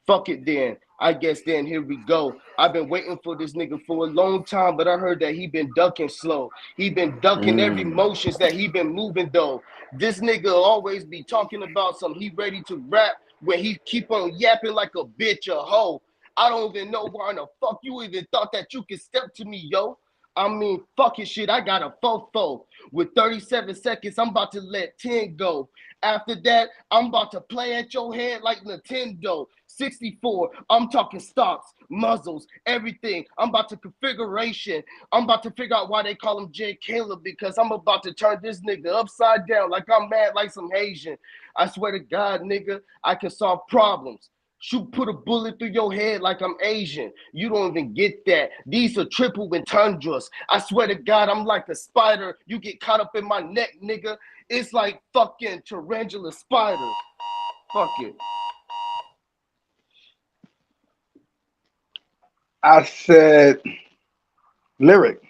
Fuck it then. I guess then here we go. I've been waiting for this nigga for a long time, but I heard that he been ducking slow. He been ducking every motions that he been moving though. This nigga always be talking about some he ready to rap when he keep on yapping like a bitch or hoe. I don't even know why in the fuck you even thought that you could step to me, yo. I mean, fucking shit, I got a fofo. With 37 seconds, I'm about to let 10 go. After that, I'm about to play at your head like Nintendo. 64, I'm talking stocks, muzzles, everything. I'm about to configuration. I'm about to figure out why they call him Jay Caleb, because I'm about to turn this nigga upside down like I'm mad like some Haitian. I swear to God, nigga, I can solve problems. Put a bullet through your head like I'm Asian. You don't even get that. These are triple entendres. I swear to God, I'm like a spider. You get caught up in my neck, nigga. It's like fucking tarantula spider. Fuck it. I said, Lyric,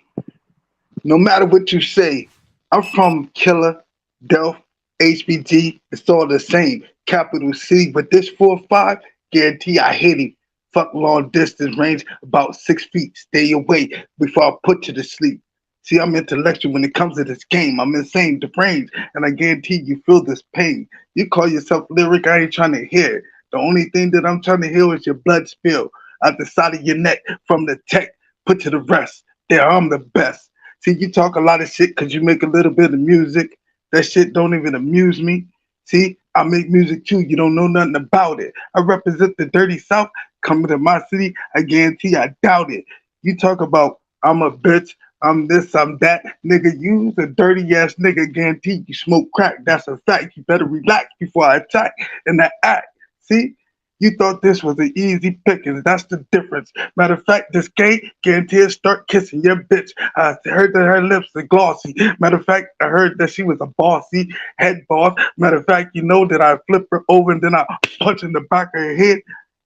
no matter what you say, I'm from Killer, Delph, HBT. It's all the same. Capital C, but this 4-5, guarantee I hit him. Fuck long distance range, about 6 feet. Stay away before I put you to sleep. See, I'm intellectual when it comes to this game. I'm insane, deranged, and I guarantee you feel this pain. You call yourself Lyric, I ain't trying to hear it. The only thing that I'm trying to hear is your blood spill out the side of your neck from the tech put to the rest. There, I'm the best. See, you talk a lot of shit because you make a little bit of music. That shit don't even amuse me. See, I make music too. You don't know nothing about it. I represent the dirty South. Coming to my city, I guarantee I doubt it. You talk about I'm a bitch, I'm this, I'm that. Nigga, you's a dirty ass nigga. Guarantee you smoke crack. That's a fact. You better relax before I attack in that act. See? You thought this was an easy pickings. That's the difference. Matter of fact, this gay guarantee start kissing your bitch. I heard that her lips are glossy. Matter of fact, I heard that she was a bossy head boss. Matter of fact, you know that I flip her over and then I punch in the back of her head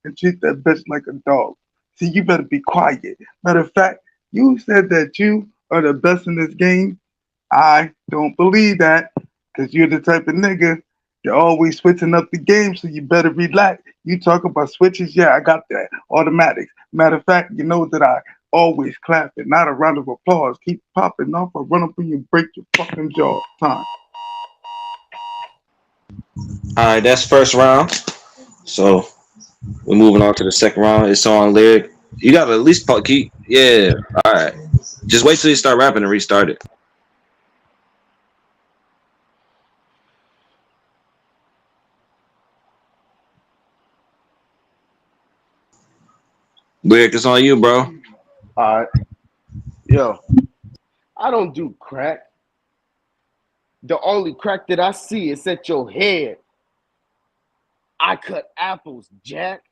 and treat that bitch like a dog. See, you better be quiet. Matter of fact, you said that you are the best in this game. I don't believe that because you're the type of nigga. You're always switching up the game, so you better relax. You talk about switches, yeah, I got that. Automatics. Matter of fact, you know that I always clap it, not a round of applause. Keep popping off or run up and you break your fucking jaw. Time. All right, that's first round. So we're moving on to the second round. It's on lyric. You gotta at least keep. Yeah. All right. Just wait till you start rapping and restart it. Lyric, it's on you, bro. All right. Yo, I don't do crack. The only crack that I see is at your head. I cut apples, Jack.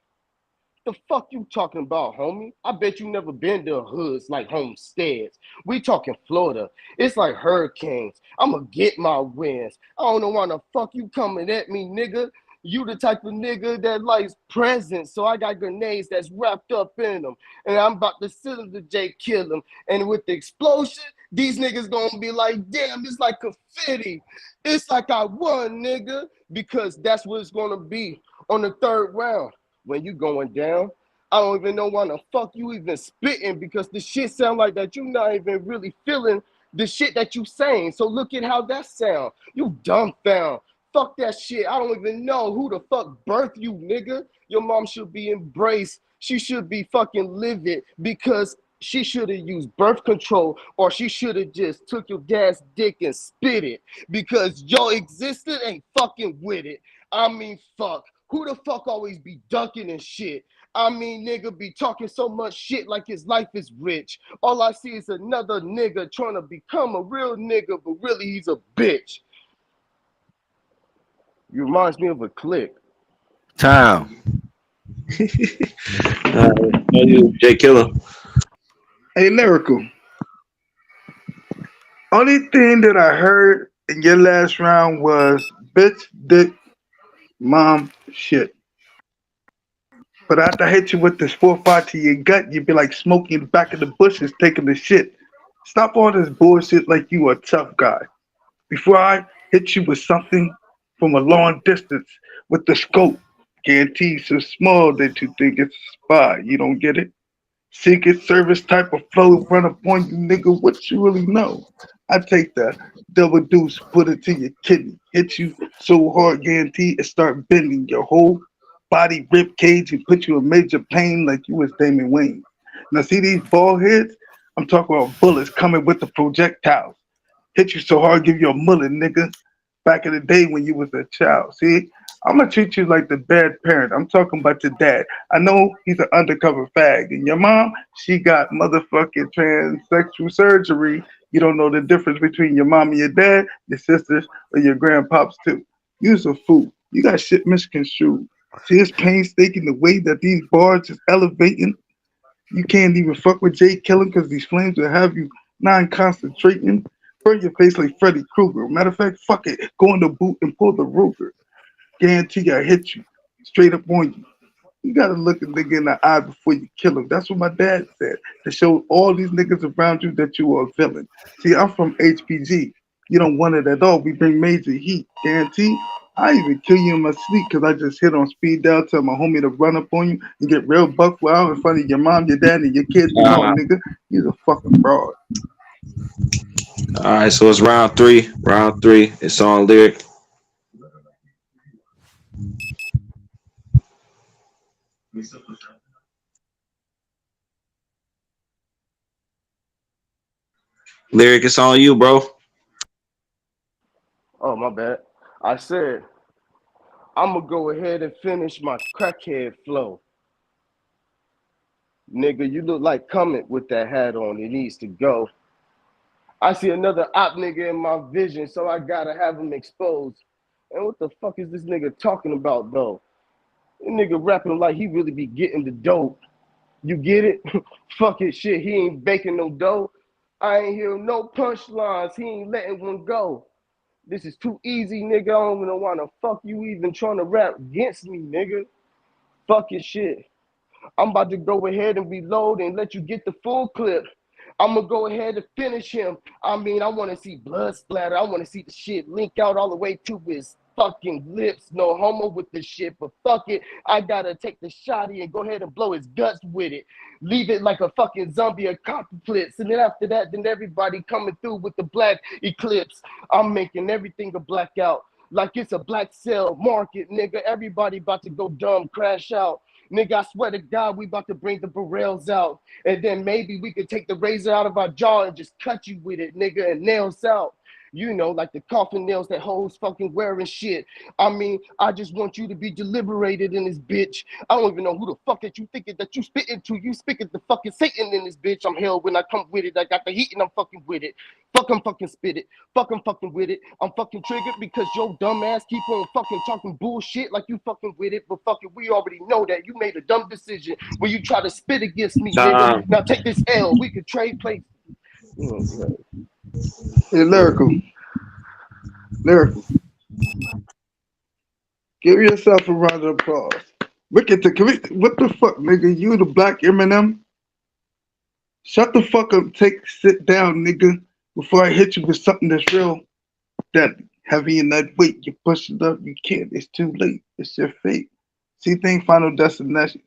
The fuck you talking about, homie? I bet you never been to hoods like homesteads. We talking Florida. It's like hurricanes. I'ma get my wins. I don't know why the fuck you coming at me, nigga. You the type of nigga that likes presents, so I got grenades that's wrapped up in them. And I'm about to cylinder J kill them. And with the explosion, these niggas gonna be like, damn, it's like confetti. It's like I won, nigga. Because that's what it's gonna be on the third round. When you going down, I don't even know why the fuck you even spitting because the shit sound like that you not even really feeling the shit that you saying. So look at how that sound. You dumbfound. Fuck that shit. I don't even know who the fuck birthed you, nigga. Your mom should be embraced. She should be fucking livid because she should have used birth control or she should have just took your dad's dick and spit it because your existence ain't fucking with it. I mean, fuck. Who the fuck always be ducking and shit? I mean, nigga be talking so much shit like his life is rich. All I see is another nigga trying to become a real nigga, but really he's a bitch. You reminds me of a clique. Time. You, Jay Killer. Hey, lyrical. Only thing that I heard in your last round was bitch, dick, mom, shit. But after I hit you with this 4-5 to your gut, you'd be like smoking in the back of the bushes taking the shit. Stop all this bullshit like you a tough guy. Before I hit you with something from a long distance with the scope, guaranteed so small that you think it's a spy. You don't get it? Secret Service type of flow run up on you, nigga. What you really know? I take the double deuce, put it to your kidney, hit you so hard, guaranteed, it start bending your whole body, rib cage, and put you in major pain like you was Damon Wayne. Now see these ball heads? I'm talking about bullets coming with the projectiles. Hit you so hard, give you a mullet, nigga. Back in the day when you was a child. See, I'm gonna treat you like the bad parent. I'm talking about your dad. I know he's an undercover fag, and your mom, she got motherfucking transsexual surgery. You don't know the difference between your mom and your dad, your sisters, or your grandpops too. You's a fool. You got shit misconstrued. See, it's painstaking the way that these bars is elevating. You can't even fuck with Jay Killing because these flames will have you non-concentrating. Burn your face like Freddy Krueger. Matter of fact, fuck it. Go in the boot and pull the Ruger. Guarantee I hit you. Straight up on you. You gotta look a nigga in the eye before you kill him. That's what my dad said. To show all these niggas around you that you are a villain. See, I'm from HPG. You don't want it at all. We bring major heat. Guarantee. I even kill you in my sleep because I just hit on speed dial, tell my homie to run up on you and get real buck wild in front of your mom, your dad, and your kids. You know, nigga, you's a fucking fraud. All right, so it's round three. Round three. It's on lyric. Lyric, it's on you, bro. my bad. I said, I'm going to go ahead and finish my crackhead flow. Nigga, you look like Comet with that hat on. It needs to go. I see another op nigga in my vision, so I gotta have him exposed. And what the fuck is this nigga talking about, though? This nigga rapping like he really be getting the dope. You get it? Fuck it, shit. He ain't baking no dough. I ain't hear no punchlines. He ain't letting one go. This is too easy, nigga. I don't even wanna fuck you even trying to rap against me, nigga. Fuck your shit. I'm about to go ahead and reload and let you get the full clip. I'm gonna go ahead and finish him. I mean, I want to see blood splatter. I want to see the shit link out all the way to his fucking lips. No homo with the shit, but fuck it. I gotta take the shotty and go ahead and blow his guts with it. Leave it like a fucking zombie apocalypse. And then after that, then everybody coming through with the black eclipse. I'm making everything a blackout. Like it's a black cell market, nigga. Everybody about to go dumb, crash out. Nigga, I swear to God, we about to bring the barrels out. And then maybe we could take the razor out of our jaw and just cut you with it, nigga, and nails out. You know, like the coffin nails that hoes fucking wearing shit. I mean, I just want you to be deliberated in this bitch. I don't even know who the fuck that you thinking that you spitting to. You speaking to fucking Satan in this bitch. I'm hell when I come with it. I got the heat and I'm fucking with it. Fucking spit it. Fucking with it. I'm fucking triggered because your dumb ass keep on fucking talking bullshit like you fucking with it. But fucking we already know that you made a dumb decision when you try to spit against me, nigga. Now take this L. We could trade places. Hey, lyrical. Give yourself a round of applause. Look at what the fuck, nigga? You the black Eminem? Shut the fuck up, sit down, nigga, before I hit you with something that's real, that heavy in that weight. You push it up, you can't. It's too late. It's your fate. See, thing Final Destination.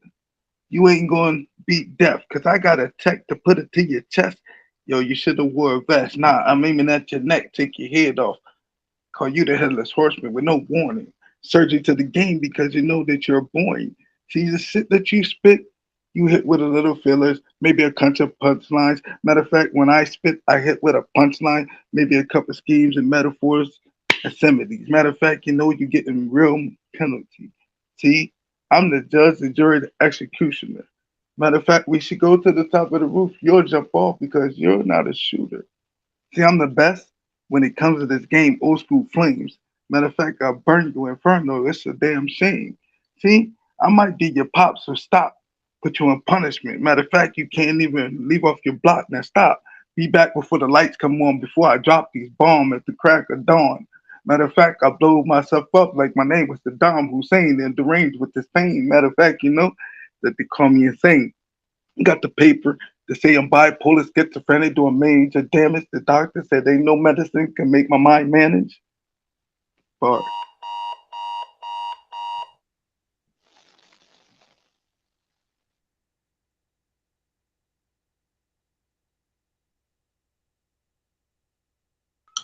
You ain't going to beat death, because I got a tech to put it to your chest. Yo, you should have wore a vest. Nah, I'm aiming at your neck, take your head off. Call you the headless horseman with no warning. Surgery to the game because you know that you're boring. See the shit that you spit, you hit with a little fillers, maybe a bunch of punchlines. Matter of fact, when I spit, I hit with a punchline, maybe a couple schemes and metaphors and similes. Matter of fact, you know you're getting real penalty. See, I'm the judge, the jury, the executioner. Matter of fact, we should go to the top of the roof. You'll jump off because you're not a shooter. See, I'm the best when it comes to this game, old school flames. Matter of fact, I'll burn you inferno. It's a damn shame. See, I might be your pop, so stop. Put you in punishment. Matter of fact, you can't even leave off your block. Now stop. Be back before the lights come on, before I drop these bombs at the crack of dawn. Matter of fact, I blow myself up like my name was Saddam Hussein and deranged with this pain. Matter of fact, you know that they call me insane. Got the paper to say I'm bipolar, schizophrenic, doing major damage. The doctor said ain't no medicine can make my mind manage. Bar.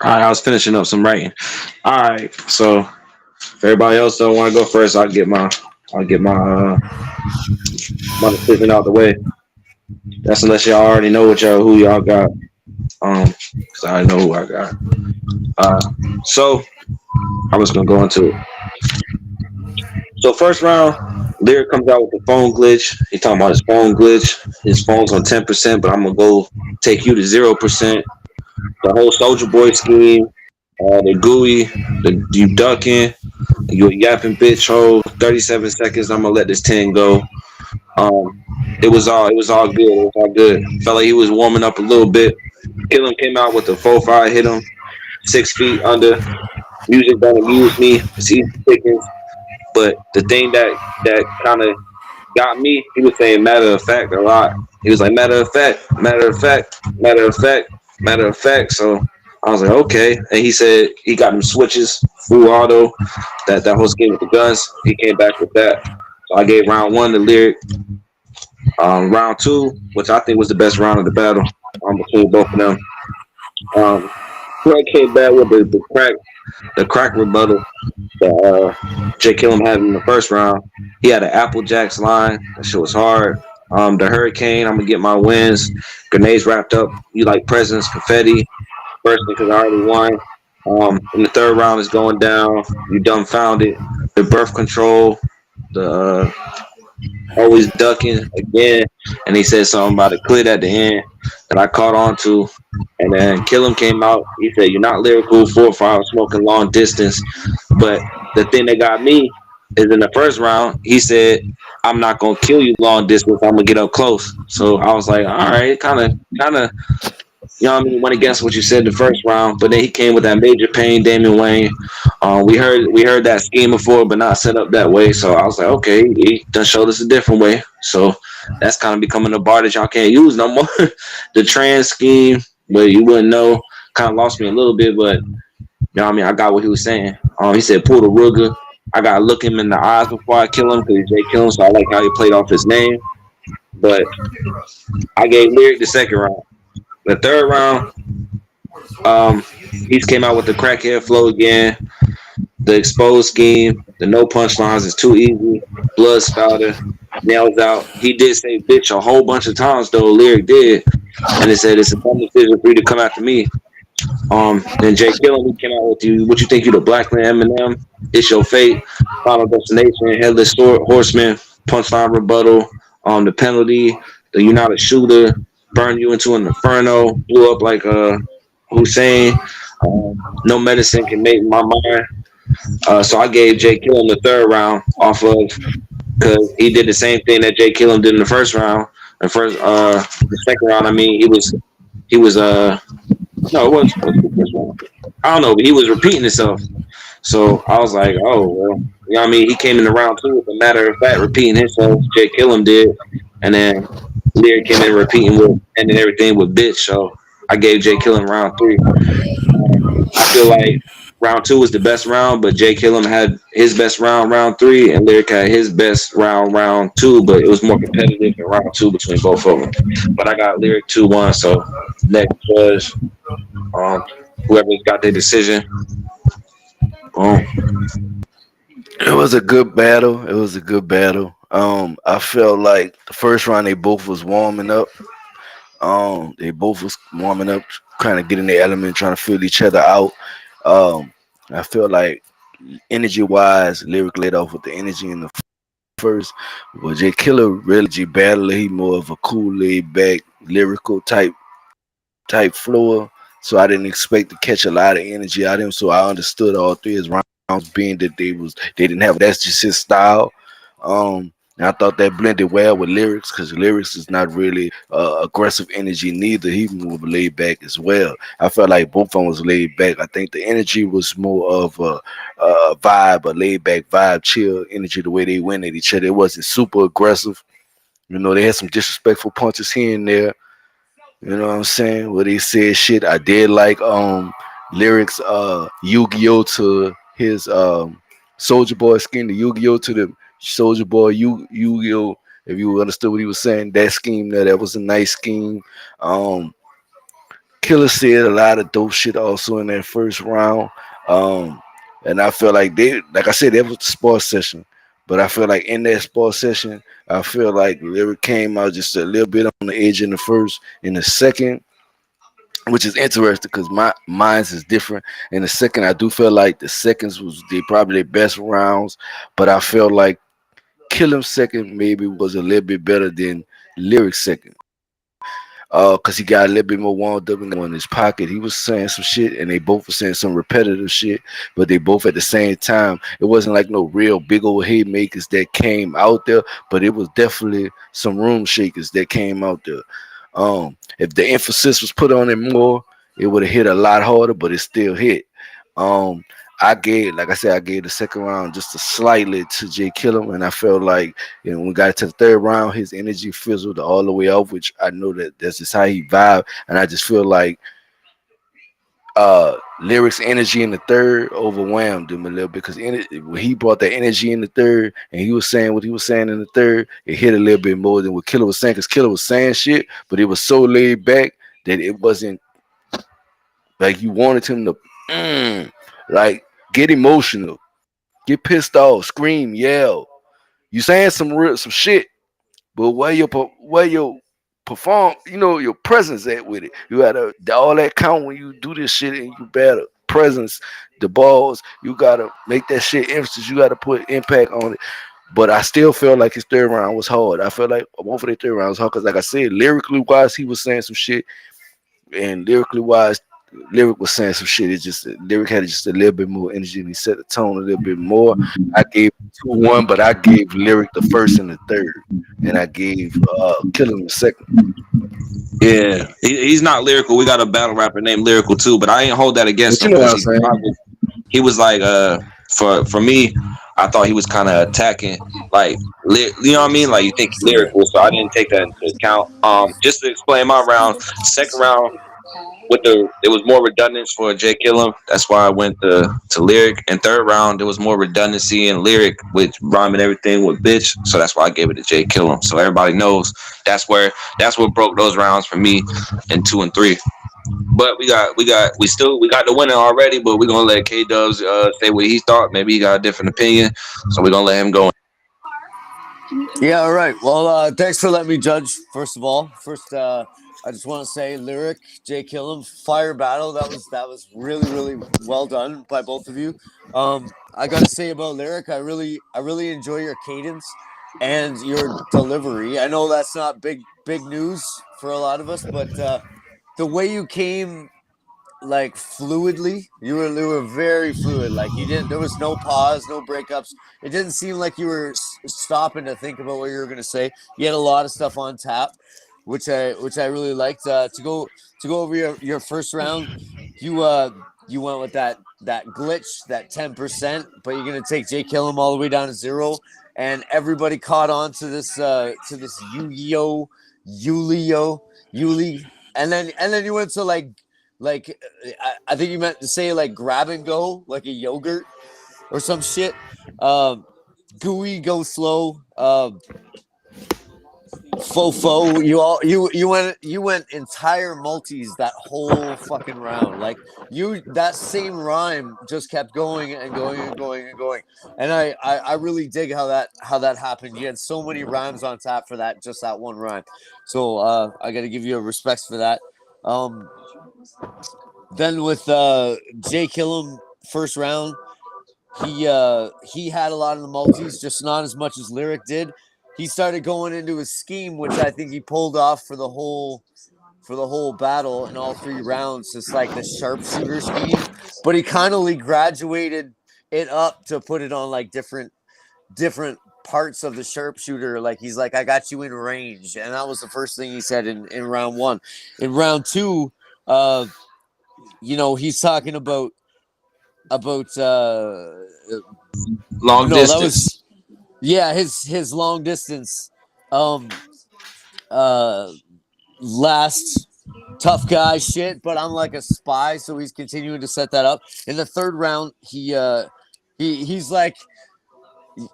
All right, I was finishing up some writing. All right, so if everybody else don't want to go first, I'll get my my decision out the way. That's unless y'all already know who y'all got. Because I already know who I got. So I'm just gonna go into it. So first round, Lyric comes out with the phone glitch. He talking about his phone glitch. His phone's on 10%, but I'm gonna go take you to 0%. The whole Soldier Boy scheme, the GUI, you ducking, you a yapping bitch hole. 37 seconds. I'm gonna let this 10 go. It was all good. It was all good. Felt like he was warming up a little bit. Killam came out with the 4-5, hit him 6 feet under. Music don't amuse me. It's easy pickings. But the thing that kind of got me, he was saying matter of fact a lot. He was like matter of fact. So I was like, okay. And he said he got them switches, full auto, that whole scheme with the guns. He came back with that. So I gave round 1 to Lyric. Round 2, which I think was the best round of the battle, between both of them. Craig came back with the crack rebuttal that Jay Killam had in the first round. He had an Apple Jacks line. That shit was hard. The Hurricane, I'm gonna get my wins. Grenades wrapped up. You like presents, confetti. First because I already won. In the third round is going down. You dumbfounded. The birth control. The always ducking again. And he said something about a clit at the end that I caught on to. And then Killam came out. He said, "You're not lyrical, 4 or 5, smoking long distance." But the thing that got me is in the first round, he said, "I'm not gonna kill you long distance. I'm gonna get up close." So I was like, all right, kind of, you know what I mean, went against what you said the first round, but then he came with that major pain, Damian Wayne. We heard that scheme before, but not set up that way. So I was like, okay, he done showed us a different way. So that's kind of becoming a bar that y'all can't use no more. The trans scheme, but you wouldn't know, kind of lost me a little bit, but you know what I mean. I got what he was saying. He said pull the Ruger. I gotta look him in the eyes before I kill him because he's Jay kill him. So I like how he played off his name. But I gave Lyric the second round. The third round, Um, he's came out with the crackhead flow again. The exposed scheme, the no punchlines is too easy. Blood spouter, nails out. He did say bitch a whole bunch of times though. Lyric did, and it said it's a dumb decision for you to come after me. Then Jay Gillen, he came out with you. What you think you the Blackman Eminem? It's your fate. Final destination. Headless horseman. Punchline rebuttal. The penalty. The you're not a shooter. Burn you into an inferno. Blew up like Hussein. No medicine can make my mind. So I gave Jay Killam the third round off of because he did the same thing that Jay Killam did in the first round. The second round, I mean, he was no, it was the first round. I don't know, but he was repeating himself. So I was like, oh well, you know what I mean? He came in the round two with a matter of fact repeating himself. Jay Killam did, and then Leary came in repeating with ending everything with bitch. So I gave Jay Killam round three. I feel like round two was the best round, but Jay Killam had his best round, round three, and Lyric had his best round, round two, but it was more competitive in round two between both of them. But I got Lyric 2-1, so next judge, whoever's got their decision. It was a good battle. It was a good battle. I felt like the first round they both was warming up. They both was warming up, kind of getting their element, trying to feel each other out. Um, I feel like energy wise, Lyric led off with the energy in the first, but Jay Killer really G battler. He more of a cool, laid back, lyrical type floor. So I didn't expect to catch a lot of energy out of him. So I understood all three of his rounds being that they didn't have that's just his style. And I thought that blended well with lyrics because lyrics is not really aggressive energy neither. He more laid back as well. I felt like both of them was laid back. I think the energy was more of a vibe, a laid back vibe, chill energy. The way they went at each other, it wasn't super aggressive. You know, they had some disrespectful punches here and there. You know what I'm saying? Where they said shit. I did like lyrics Yu-Gi-Oh to his Soldier Boy skin, the Yu-Gi-Oh to the Soldier Boy Yu-Gi-Oh. If you understood what he was saying, that scheme there, that was a nice scheme. Um Killer said a lot of dope shit also in that first round. Um and I feel like they like I said, that was the sports session. But I feel like in that sports session, I feel like Lyric came out just a little bit on the edge in the first. In the second, which is interesting because my mine's is different. In the second, I do feel like the seconds was they probably their best rounds, but I felt like Killing second maybe was a little bit better than Lyric second. Cause he got a little bit more wound up in his pocket. He was saying some shit, and they both were saying some repetitive shit, but they both at the same time. It wasn't like no real big old haymakers that came out there, but it was definitely some room shakers that came out there. If the emphasis was put on it more, it would have hit a lot harder, but it still hit. Um, I gave, like I said, I gave the second round just a slightly to Jay Killam, and I felt like when we got to the third round, his energy fizzled all the way off, which I know that that's just how he vibe, and I just feel like lyrics energy in the third overwhelmed him a little bit because when he brought that energy in the third and he was saying what he was saying in the third, it hit a little bit more than what Killer was saying because Killer was saying shit, but it was so laid back that it wasn't like you wanted him to like get emotional, get pissed off, scream, yell. You saying some shit, but where your perform, your presence at with it. You gotta all that count when you do this shit and you better presence, the balls. You gotta make that shit emphasis. You gotta put impact on it. But I still feel like his third round was hard. I feel like both of their third rounds was hard because, like I said, lyrically wise, he was saying some shit, and lyrically wise, lyric was saying some shit. It just lyric had just a little bit more energy, and he set the tone a little bit more. I gave 2-1, but I gave lyric the first and the third, and I gave Killing the second. Yeah, he's not lyrical. We got a battle rapper named Lyrical too, but I ain't hold that against But him you know what because I'm saying? he was like for me, I thought he was kind of attacking like you know what I mean. Like you think lyrical, so I didn't take that into account. Just to explain my round, second round with it was more redundance for Jay Killam. That's why I went to lyric. And third round there was more redundancy in lyric with rhyming everything with bitch. So that's why I gave it to Jay Killam. So everybody knows that's what broke those rounds for me in 2 and 3. But we got the winner already. But we're gonna let K Dubs say what he thought. Maybe he got a different opinion. So we're gonna let him go. Yeah, all right. Well, thanks for letting me judge. First of all, I just want to say, lyric, Jay Killam, fire battle. That was really well done by both of you. I got to say about lyric, I really enjoy your cadence and your delivery. I know that's not big news for a lot of us, but the way you came like fluidly. You were very fluid. Like you didn't. There was no pause, no breakups. It didn't seem like you were stopping to think about what you were gonna say. You had a lot of stuff on tap, which I really liked. To go over your first round, you went with that glitch, that 10%, but you're gonna take Jay Killam all the way down to 0, and everybody caught on to this Yu-Gi-Oh, Yulio, Yuli, and then you went to like I think you meant to say like grab and go, like a yogurt or some shit. Um, Gooey, go slow. Fofo, you went entire multis that whole fucking round. Like that same rhyme just kept going and going and going and going. And I really dig how that happened. You had so many rhymes on tap for that one rhyme. So I got to give you a respect for that. Um, then with Jay Killam first round, he had a lot of the multis, just not as much as Lyric did. He started going into his scheme, which I think he pulled off for the whole battle in all 3 rounds, just like the sharpshooter scheme. But he kind of graduated it up to put it on like different parts of the sharpshooter. Like he's like, I got you in range, and that was the first thing he said in round 1. In round 2, he's talking about Long no, that distance. was his long distance um uh last tough guy shit, but I'm like a spy, so he's continuing to set that up. In the third round, he's like,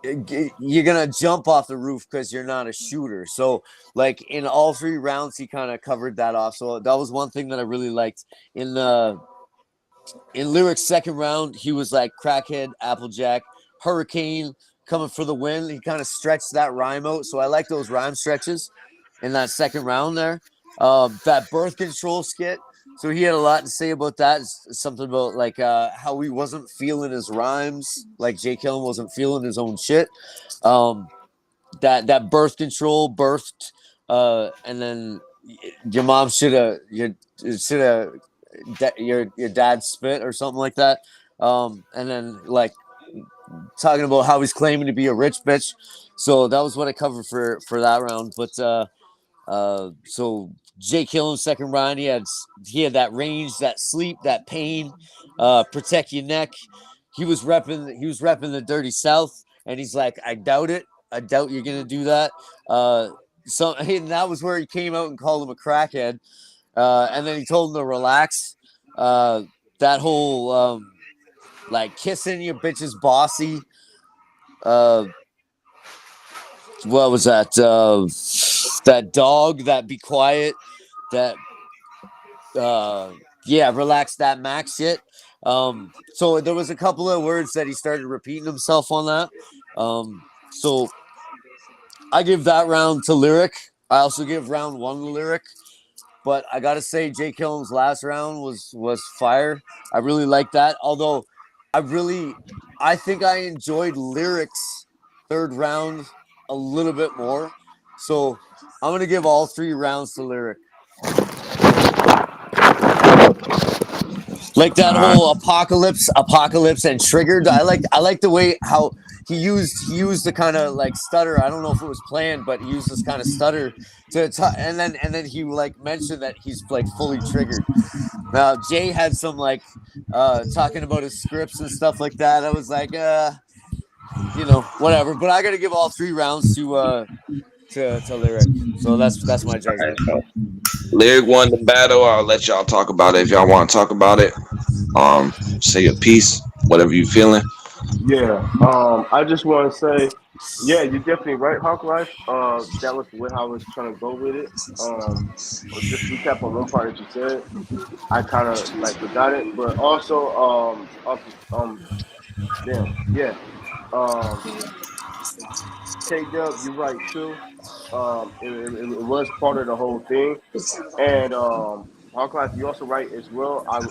you're gonna jump off the roof because you're not a shooter. So like in all 3 rounds, he kind of covered that off. So that was one thing that I really liked. In Lyric's second round, he was like crackhead, Applejack, Hurricane coming for the win. He kind of stretched that rhyme out. So I like those rhyme stretches in that second round there. That birth control skit. So he had a lot to say about that. Something about like how he wasn't feeling his rhymes, like Jay Killen wasn't feeling his own shit. Um, that birth control birthed, and then your mom should have your dad spit or something like that. And then like talking about how he's claiming to be a rich bitch. So that was what I covered for that round. But so Jay Killen second round, he had that range, that sleep, that pain, protect your neck. He was repping the dirty South, and he's like, I doubt it. I doubt you're gonna do that. And that was where he came out and called him a crackhead. And then he told him to relax. That whole like kissing your bitch's bossy. Uh, what was that? That dog. That be quiet. That relax. That max shit. So there was a couple of words that he started repeating himself on that. So I give that round to Lyric. I also give round 1 to Lyric. But I gotta say, Jay Killen's last round was fire. I really like that. Although I think I enjoyed Lyric's third round a little bit more. So I'm gonna give all 3 rounds to Lyric. Like that whole apocalypse and triggered. I like the way how he used the kind of like stutter. I don't know if it was planned, but he used this kind of stutter and then he like mentioned that he's like fully triggered. Now Jay had some like talking about his scripts and stuff like that. I was like, whatever. But I got to give all 3 rounds to Lyric. So that's my judgment. Lyric won the battle. I'll let y'all talk about it if y'all want to talk about it. Say your piece, whatever you feeling. Yeah. I just want to say, yeah, you're definitely right, Hawklife. That was the way I was trying to go with it. But just recap on one part that you said. I kind of like forgot it, but also, damn, yeah. Um, K Dub, you're right too. It was part of the whole thing, and Hawklife, you also right as well. I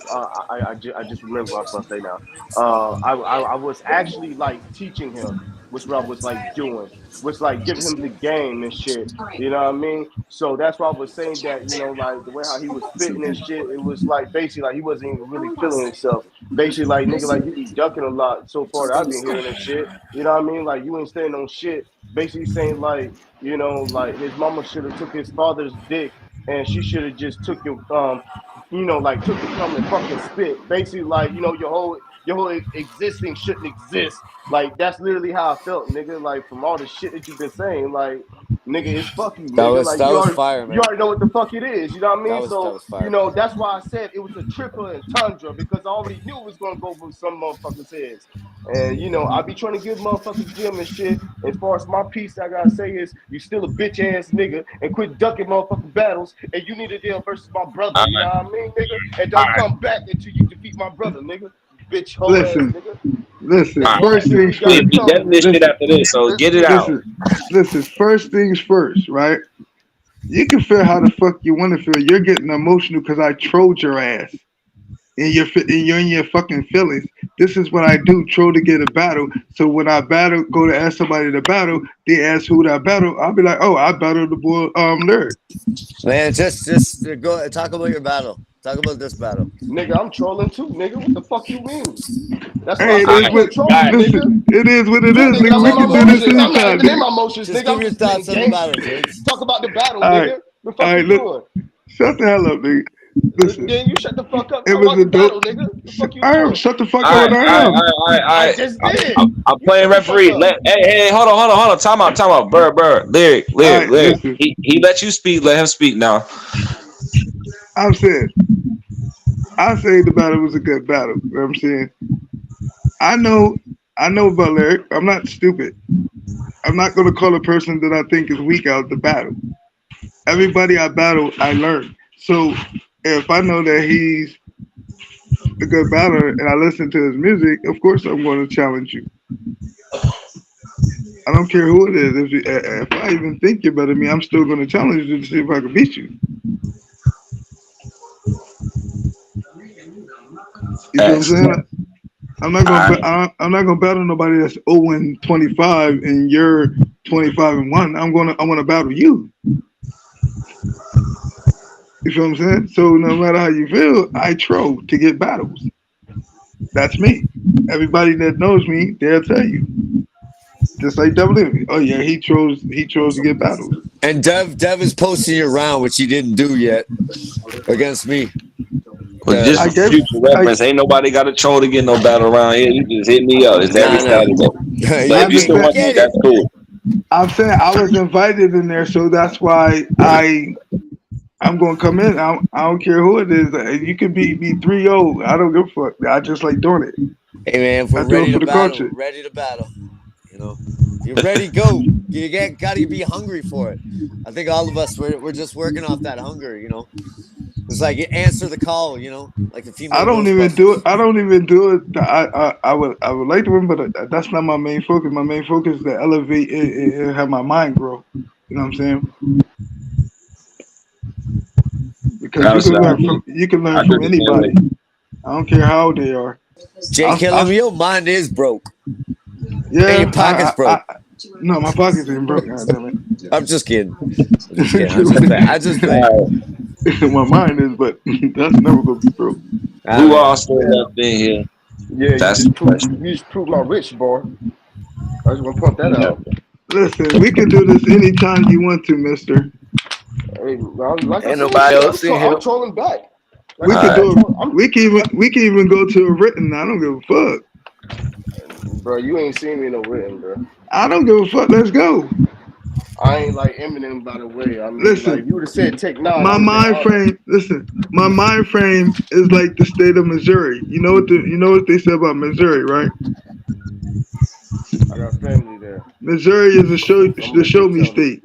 just remember what I was going to say now. I was actually like teaching him, which what I was like doing, was like giving him the game and shit. You know what I mean? So that's why I was saying that, like the way how he was spitting and shit, it was like basically like he wasn't even really feeling himself. Basically, like nigga, like you be ducking a lot so far that I've been hearing and shit. You know what I mean? Like you ain't staying on shit. Basically saying like, like his mama should have took his father's dick and she should have just took your like took the cum and fucking spit. Basically, like, your whole existing shouldn't exist. Like that's literally how I felt, nigga. Like from all the shit that you've been saying, like, nigga, it's fuck you, That nigga. was Like that you was already fire, you man. already know what the fuck it is. You know what I That mean? was So, fire, man. that's why I said it was a triple and tundra because I already knew it was gonna go over some motherfuckers' heads. And I be trying to give motherfuckers gym and shit. As far as my piece, I gotta say is you still a bitch ass nigga and quit ducking motherfucking battles. And you need to deal versus my brother. All You know right, what I mean, nigga? And all don't right, come back until you defeat my brother, nigga. Bitch hoe ass Listen, nigga. listen. all That's right. all, First nigga. You things gotta We first. we come. getting this shit Listen, after this, so get it out. listen. First things first, right? You can feel how the fuck you want to feel. You're getting emotional because I trolled your ass. And you're in your fucking feelings. This is what I do, troll to get a battle. So when I battle, go to ask somebody to battle, they ask who I battle. I'll be like, oh, I battled the boy Lyric. Man, just go talk about your battle. Talk about this battle. Nigga, I'm trolling too, nigga. What the fuck you mean? That's why I Hey, it said All is you right, what ain't all trolling, right. nigga. listen. It is what it Yeah, is, nigga, nigga. I'm We in my can do this emotions. I'm not anytime, even in nigga. my emotions, Just nigga. give I'm your just spitting thoughts on the gang battle, shit. James. Talk about the battle, All right, nigga. The all fuck right. you Look, doing? shut the hell up, nigga. Listen, Then you shut the fuck up. it Talk was about a the dope. battle, nigga. The fuck you All right, doing? shut the fuck All up, right, and I all right, all am. right, all right, all I right. just did. I'm You playing shut the fuck referee. up. Hey, hold on. Time out. Bird. All right, Lyric. listen. He let you speak. Let him speak now. I'm saying, I say the battle was a good battle. You know what I'm saying? I know, I know about Lyric. I'm not stupid. I'm not gonna call a person that I think is weak out the battle. Everybody I battle, I learn. So if I know that he's a good battler and I listen to his music, of course I'm going to challenge you. I don't care who it is. If I even think you're better than me, I'm still going to challenge you to see if I can beat you. You feel what I'm Facts. saying? I'm not All going. right. I'm not going to battle nobody that's 0 and 25 and you're 25 and 1. I'm going to battle you. You feel what I'm saying? So no matter how you feel, I troll to get battles. That's me. Everybody that knows me, they'll tell you. Just like W. Oh yeah, he trolls. He trolls to get battles. And Dev is posting your round, which he didn't do yet against me. Well, just I for gave. future I. reference, ain't nobody got a troll to get no battle around here. You just hit me up. It's every Nah. Saturday. But You if you I'm can still saying. want to, get it. that's cool. I'm saying I was invited in there, so that's why I'm gonna come in. I don't care who it is. You can beat me 3-0. I don't give a fuck. I just like doing it. Hey man, if I we're do it ready for to the battle, culture. we're ready to battle. You know, if you're ready, go. Gotta be hungry for it. I think all of us we're just working off that hunger. It's like you answer the call. Like the I female don't even do it. Ghostbusters. I don't even do it. I would like to win, but that's not my main focus. My main focus is to elevate and have my mind grow. You know what I'm saying? because I you can learn I do from the same way. anybody. I don't care how old they are. J.K. your mind is broke. And Yeah, your pocket's broke. no, my pockets ain't broke. God damn it. I'm just kidding. I just think. My mind is, but that's never gonna be broke. Who all still left in here? Yeah, That's the question. you just proved my rich, boy. I just want to point that out. Listen, we can do this anytime you want to, mister. Hey, like Ain't I nobody said, else in here. I'm trolling back. Like We I could said, do it. We can even go to a written. I don't give a fuck. Bro, you ain't seen me in no written, bro. I don't give a fuck. Let's go. I ain't like Eminem, by the way. I mean, Listen, like, if you would have said Take 9, I my would have mind been frame. Listen, my mind frame is like the state of Missouri. You know what they say about Missouri, right? I got family there. Missouri is the show me state.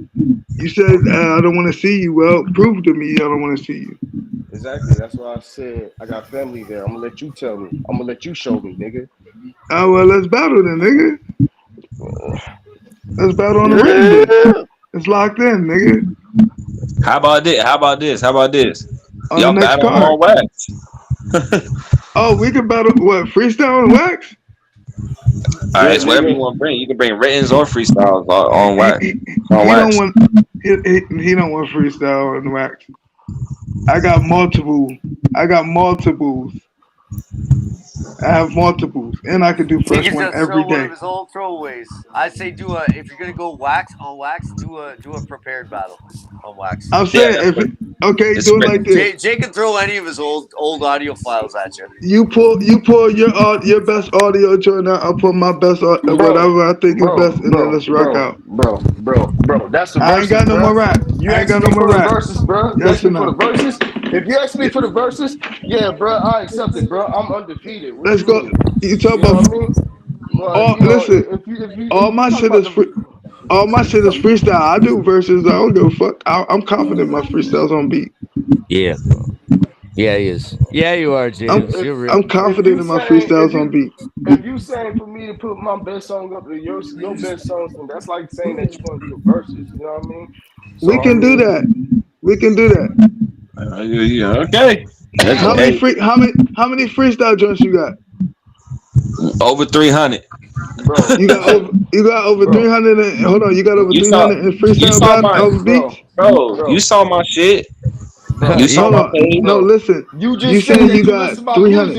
You said I don't want to see you. Well, prove to me I don't want to see you. Exactly. That's why I said I got family there. I'm gonna let you tell me. I'm gonna let you show me, nigga. Oh well, let's battle then, nigga. Let's battle on the written then. It's locked in, nigga. How about this? On the Y'all next battle card. on wax. Oh, we can battle what? Freestyle and wax? All right, Yeah, it's whatever you nigga. want to bring. You can bring writtens or freestyles on wax. He On don't wax. want he don't want freestyle and wax. I got multiple. I got multiples. I have multiples, and I can do He fresh can one just every throw one of day. his old throwaways. I'd say if you're gonna go wax, do a prepared battle on wax. I'm Yeah, saying that's if what okay, it's do it like written. this. Jay can throw any of his old audio files at you. You pull your best audio joint out. I'll put my best Bro, whatever I think is best, and then let's rock out. bro. That's the I ain't verses, got no bro. more rap. You I ain't asked got no me more for the rap. verses, bro. You Yes asked or me for the no? verses. If you ask me Yeah. for the verses, yeah, bro, I accept it, bro. I'm undefeated. What Let's you go. mean? You talk You know about what I mean? But all. you know, Listen, all if you my talk shit about is the free. All my shit is freestyle. I do verses. I don't give a fuck. I'm confident my freestyles on beat. Yeah. Yeah, he is. Yeah, you are, James. You're real. I'm if confident you in my saying freestyles on beat. if you saying for me to put my best song up to your best songs, then that's like saying that you want to do the verses. You know what I mean? We So I can do mean, that. We can do that. Yeah, okay. How many how many freestyle joints you got? Over 300. bro, You got over bro, 300 hold on, you got over You saw 300 in you freestyle saw battle my over beats? bro. You bro, saw my shit. bro, You saw Hold my on. page. No, bro. listen. You You just said saying that you you got listen to my 300.